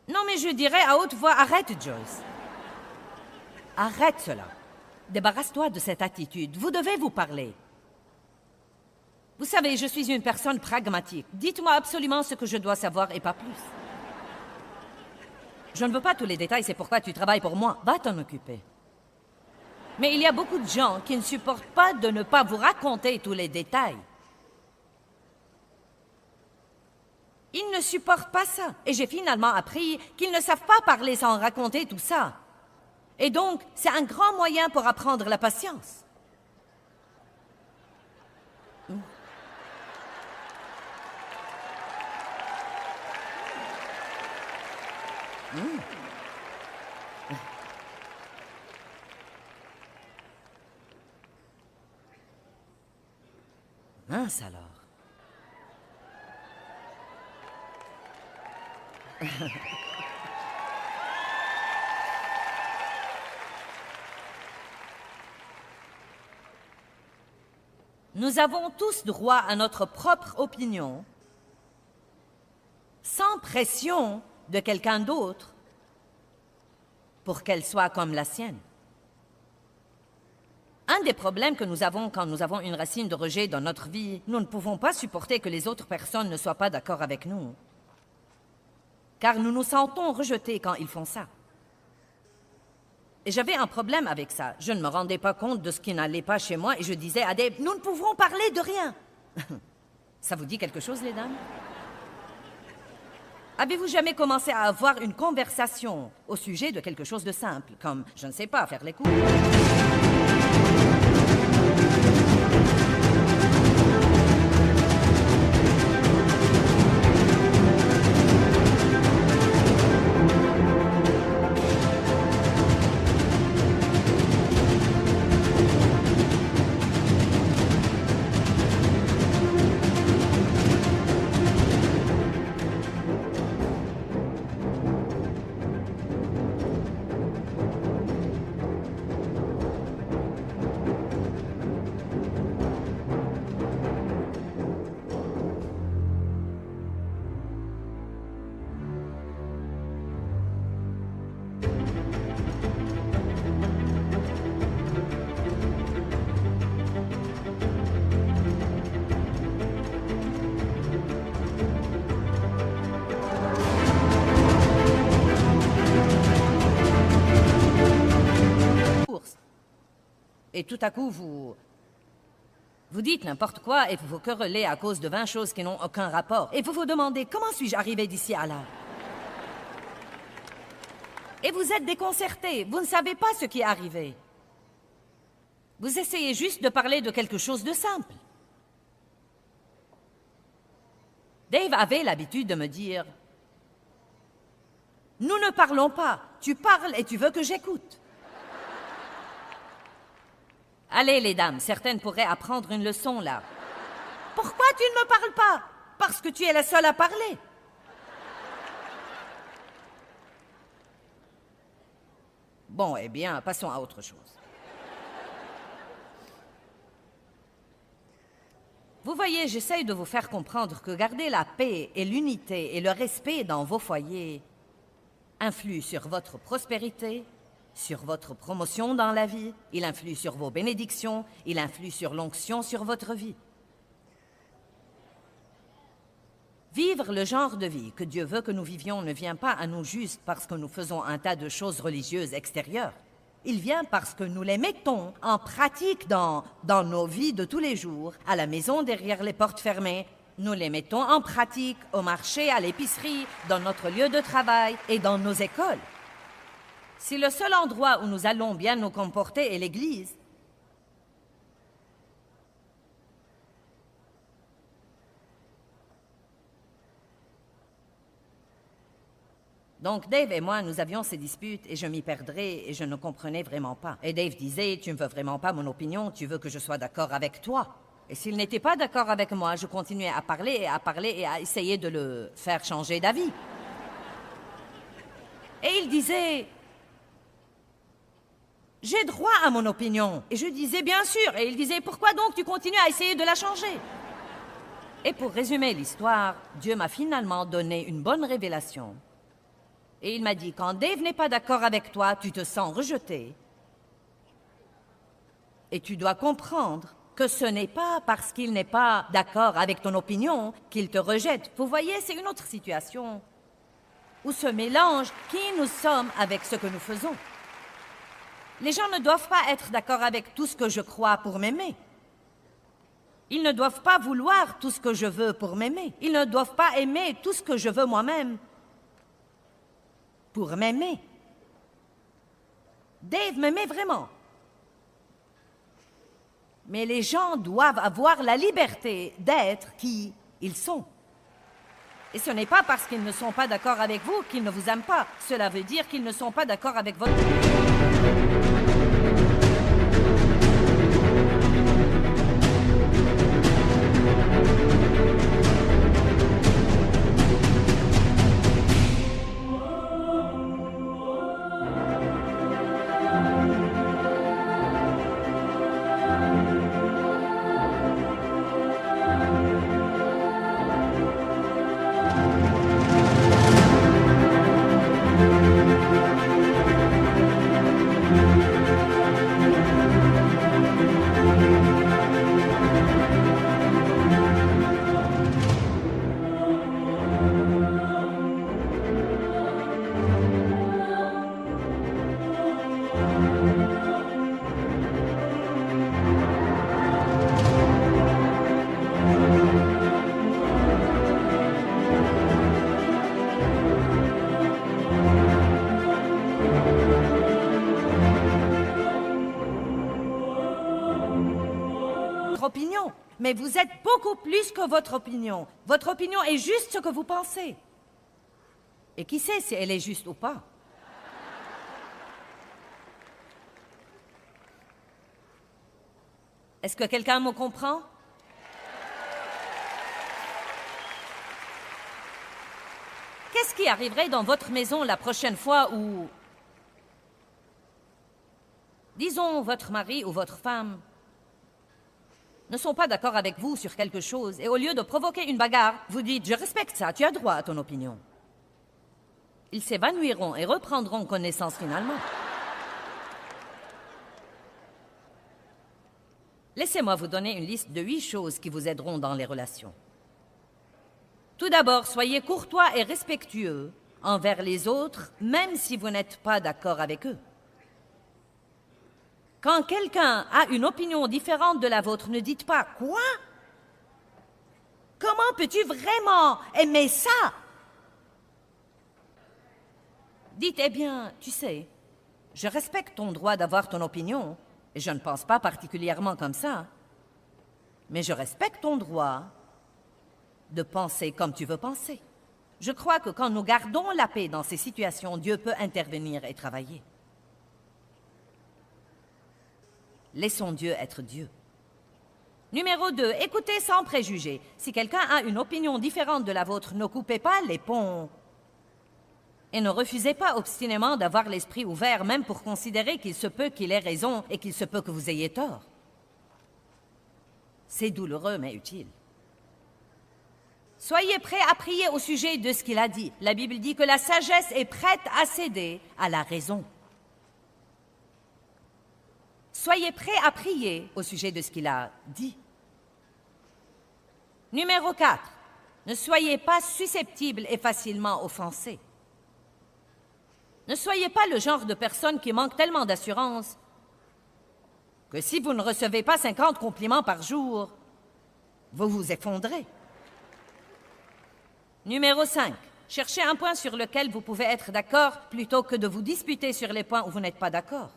Non, mais je dirais à haute voix, arrête, Joyce. Arrête cela. Débarrasse-toi de cette attitude. Vous devez vous parler. Vous savez, je suis une personne pragmatique. Dites-moi absolument ce que je dois savoir et pas plus. Je ne veux pas tous les détails, c'est pourquoi tu travailles pour moi. Va t'en occuper. Mais il y a beaucoup de gens qui ne supportent pas de ne pas vous raconter tous les détails. Ils ne supportent pas ça. Et j'ai finalement appris qu'ils ne savent pas parler sans raconter tout ça. Et donc, c'est un grand moyen pour apprendre la patience. Mince alors. Nous avons tous droit à notre propre opinion, sans pression de quelqu'un d'autre, pour qu'elle soit comme la sienne. Un des problèmes que nous avons quand nous avons une racine de rejet dans notre vie, nous ne pouvons pas supporter que les autres personnes ne soient pas d'accord avec nous. car nous nous sentons rejetés quand ils font ça. Et j'avais un problème avec ça. Je ne me rendais pas compte de ce qui n'allait pas chez moi et je disais à Dave, nous ne pouvons parler de rien. Ça vous dit quelque chose, les dames? Avez-vous jamais commencé à avoir une conversation au sujet de quelque chose de simple, comme, je ne sais pas, faire les coups? Et tout à coup, vous dites n'importe quoi et vous vous querellez à cause de 20 choses qui n'ont aucun rapport. Et vous vous demandez, comment suis-je arrivé d'ici à là? Et vous êtes déconcerté, vous ne savez pas ce qui est arrivé. Vous essayez juste de parler de quelque chose de simple. Dave avait l'habitude de me dire, « Nous ne parlons pas, tu parles et tu veux que j'écoute. » Allez, les dames, certaines pourraient apprendre une leçon, là. Pourquoi tu ne me parles pas? Parce que tu es la seule à parler. Bon, eh bien, passons à autre chose. Vous voyez, j'essaye de vous faire comprendre que garder la paix et l'unité et le respect dans vos foyers influe sur votre prospérité, sur votre promotion dans la vie, il influe sur vos bénédictions, il influe sur l'onction sur votre vie. Vivre le genre de vie que Dieu veut que nous vivions ne vient pas à nous juste parce que nous faisons un tas de choses religieuses extérieures. Il vient parce que nous les mettons en pratique dans nos vies de tous les jours, à la maison derrière les portes fermées. Nous les mettons en pratique au marché, à l'épicerie, dans notre lieu de travail et dans nos écoles. Si le seul endroit où nous allons bien nous comporter est l'Église, donc Dave et moi, nous avions ces disputes et je m'y perdrais et je ne comprenais vraiment pas. Et Dave disait, tu ne veux vraiment pas mon opinion, tu veux que je sois d'accord avec toi. Et s'il n'était pas d'accord avec moi, je continuais à parler et à essayer de le faire changer d'avis. Et il disait, j'ai droit à mon opinion. Et je disais, bien sûr. Et il disait, pourquoi donc tu continues à essayer de la changer? Et pour résumer l'histoire, Dieu m'a finalement donné une bonne révélation. Et il m'a dit, quand Dave n'est pas d'accord avec toi, tu te sens rejeté. Et tu dois comprendre que ce n'est pas parce qu'il n'est pas d'accord avec ton opinion qu'il te rejette. Vous voyez, c'est une autre situation où se mélange qui nous sommes avec ce que nous faisons. Les gens ne doivent pas être d'accord avec tout ce que je crois pour m'aimer. Ils ne doivent pas vouloir tout ce que je veux pour m'aimer. Ils ne doivent pas aimer tout ce que je veux moi-même pour m'aimer. Dave m'aimait vraiment. Mais les gens doivent avoir la liberté d'être qui ils sont. Et ce n'est pas parce qu'ils ne sont pas d'accord avec vous qu'ils ne vous aiment pas. Cela veut dire qu'ils ne sont pas d'accord avec votre... votre opinion. Mais vous êtes beaucoup plus que votre opinion. Votre opinion est juste ce que vous pensez. Et qui sait si elle est juste ou pas? Est-ce que quelqu'un me comprend? Qu'est-ce qui arriverait dans votre maison la prochaine fois où, disons, votre mari ou votre femme ne sont pas d'accord avec vous sur quelque chose et au lieu de provoquer une bagarre, vous dites « Je respecte ça, tu as droit à ton opinion ». Ils s'évanouiront et reprendront connaissance finalement. Laissez-moi vous donner une liste de 8 choses qui vous aideront dans les relations. Tout d'abord, soyez courtois et respectueux envers les autres, même si vous n'êtes pas d'accord avec eux. Quand quelqu'un a une opinion différente de la vôtre, ne dites pas « Quoi? Comment peux-tu vraiment aimer ça? » Dites « Eh bien, tu sais, je respecte ton droit d'avoir ton opinion, et je ne pense pas particulièrement comme ça, mais je respecte ton droit de penser comme tu veux penser. Je crois que quand nous gardons la paix dans ces situations, Dieu peut intervenir et travailler. Laissons Dieu être Dieu. Numéro 2, écoutez sans préjugés. Si quelqu'un a une opinion différente de la vôtre, ne coupez pas les ponts. Et ne refusez pas obstinément d'avoir l'esprit ouvert, même pour considérer qu'il se peut qu'il ait raison et qu'il se peut que vous ayez tort. C'est douloureux, mais utile. Soyez prêts à prier au sujet de ce qu'il a dit. La Bible dit que la sagesse est prête à céder à la raison. Soyez prêts à prier au sujet de ce qu'il a dit. Numéro 4. Ne soyez pas susceptibles et facilement offensés. Ne soyez pas le genre de personne qui manque tellement d'assurance que si vous ne recevez pas 50 compliments par jour, vous vous effondrez. Numéro 5. Cherchez un point sur lequel vous pouvez être d'accord plutôt que de vous disputer sur les points où vous n'êtes pas d'accord.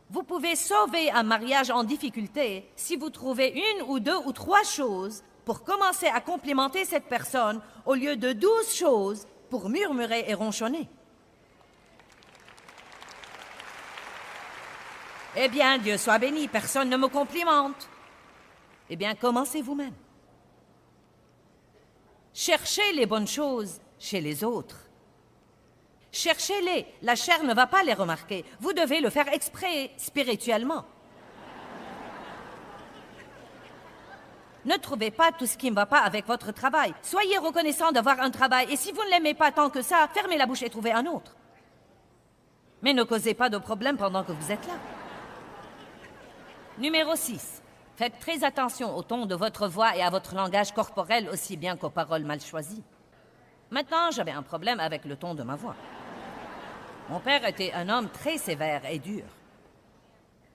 Vous pouvez sauver un mariage en difficulté si vous trouvez 1 ou 2 ou 3 choses pour commencer à complimenter cette personne au lieu de 12 choses pour murmurer et ronchonner. Eh bien, Dieu soit béni, personne ne me complimente. Eh bien, commencez vous-même. Cherchez les bonnes choses chez les autres. Cherchez-les, la chair ne va pas les remarquer. Vous devez le faire exprès, spirituellement. Ne trouvez pas tout ce qui ne va pas avec votre travail. Soyez reconnaissant d'avoir un travail, et si vous ne l'aimez pas tant que ça, fermez la bouche et trouvez un autre. Mais ne causez pas de problème pendant que vous êtes là. Numéro 6. Faites très attention au ton de votre voix et à votre langage corporel aussi bien qu'aux paroles mal choisies. Maintenant, j'avais un problème avec le ton de ma voix. Mon père était un homme très sévère et dur.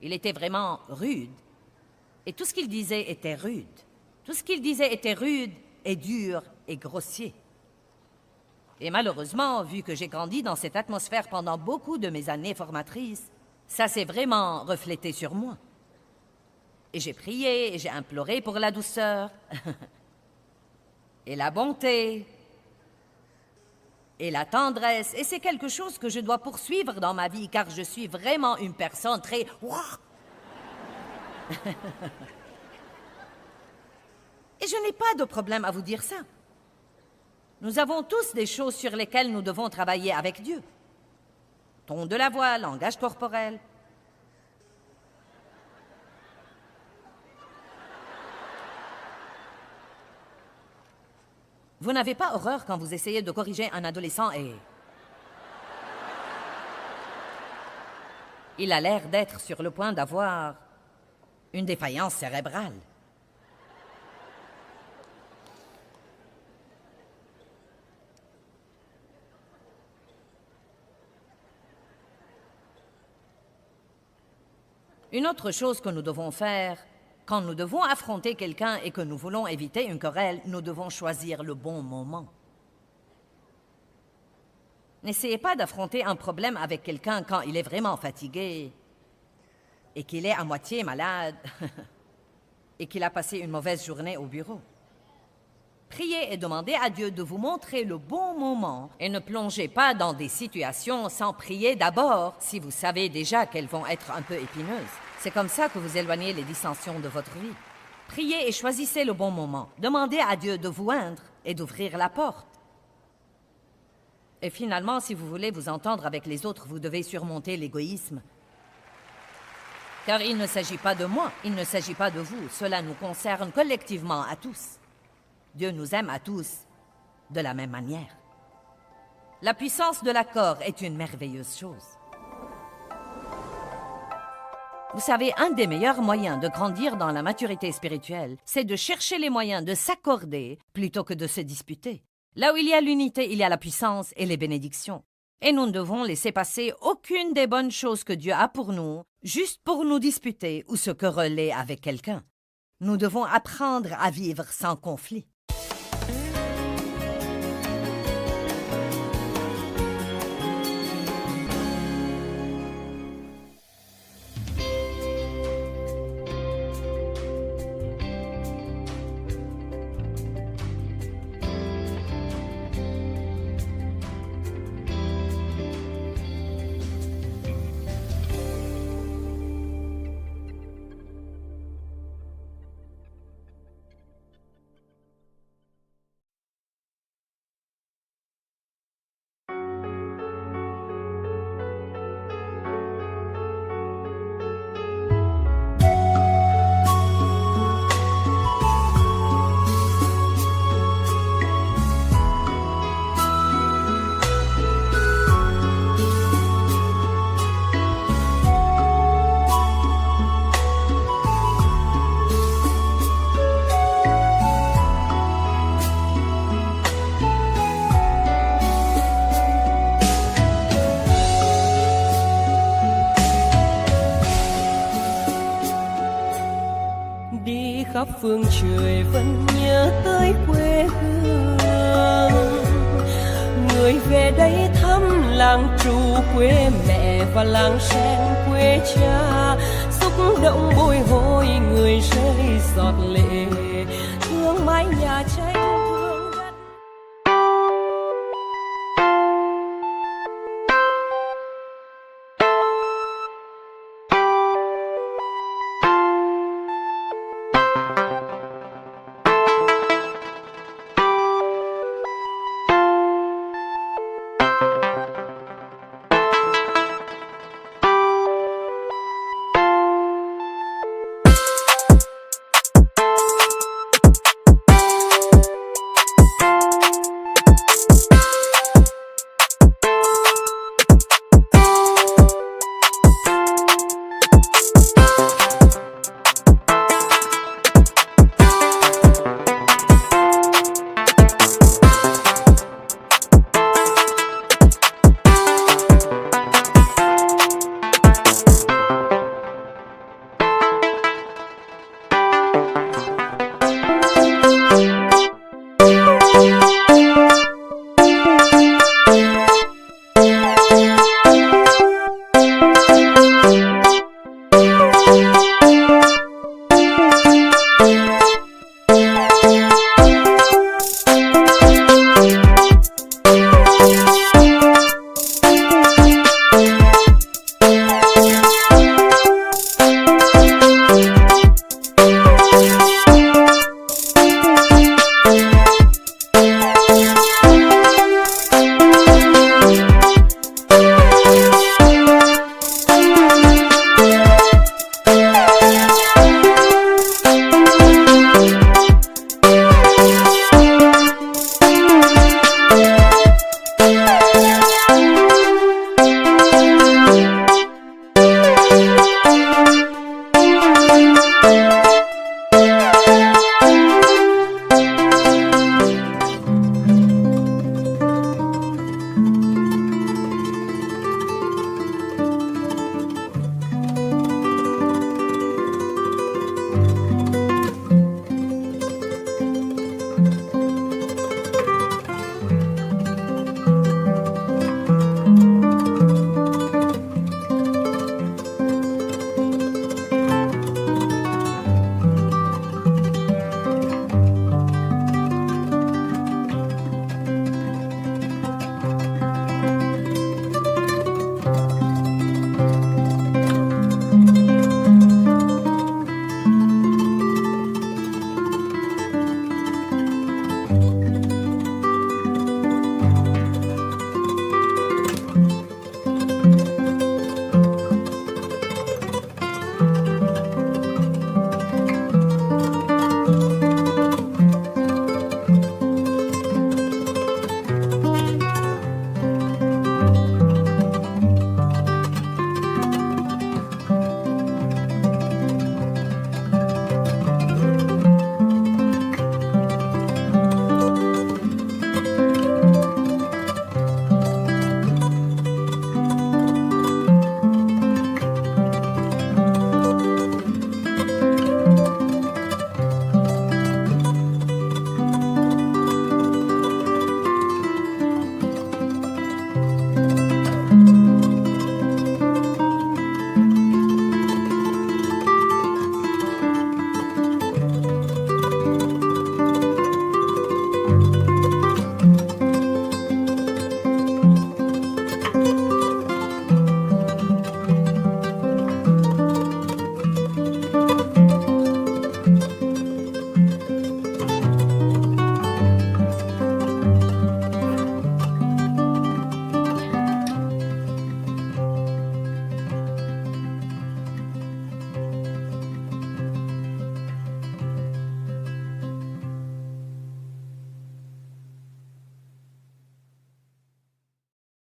Il était vraiment rude. Et tout ce qu'il disait était rude. Tout ce qu'il disait était rude et dur et grossier. Et malheureusement, vu que j'ai grandi dans cette atmosphère pendant beaucoup de mes années formatrices, ça s'est vraiment reflété sur moi. Et j'ai prié et j'ai imploré pour la douceur et la bonté et la tendresse. Et c'est quelque chose que je dois poursuivre dans ma vie, car je suis vraiment une personne très... Et je n'ai pas de problème à vous dire ça. Nous avons tous des choses sur lesquelles nous devons travailler avec Dieu. Ton de la voix, langage corporel. Vous n'avez pas horreur quand vous essayez de corriger un adolescent et... Il a l'air d'être sur le point d'avoir une défaillance cérébrale. Une autre chose que nous devons faire, quand nous devons affronter quelqu'un et que nous voulons éviter une querelle, nous devons choisir le bon moment. N'essayez pas d'affronter un problème avec quelqu'un quand il est vraiment fatigué et qu'il est à moitié malade. et qu'il a passé une mauvaise journée au bureau. Priez et demandez à Dieu de vous montrer le bon moment et ne plongez pas dans des situations sans prier d'abord si vous savez déjà qu'elles vont être un peu épineuses. C'est comme ça que vous éloignez les dissensions de votre vie. Priez et choisissez le bon moment. Demandez à Dieu de vous oindre et d'ouvrir la porte. Et finalement, si vous voulez vous entendre avec les autres, vous devez surmonter l'égoïsme. Car il ne s'agit pas de moi, il ne s'agit pas de vous. Cela nous concerne collectivement à tous. Dieu nous aime à tous de la même manière. La puissance de l'accord est une merveilleuse chose. Vous savez, un des meilleurs moyens de grandir dans la maturité spirituelle, c'est de chercher les moyens de s'accorder plutôt que de se disputer. Là où il y a l'unité, il y a la puissance et les bénédictions. Et nous ne devons laisser passer aucune des bonnes choses que Dieu a pour nous, juste pour nous disputer ou se quereller avec quelqu'un. Nous devons apprendre à vivre sans conflit.
khắp phương trời vẫn nhớ tới quê hương. Người về đây thăm làng trù quê mẹ và làng sen quê cha, xúc động bồi hồi người rơi giọt lệ thương mái nhà tranh.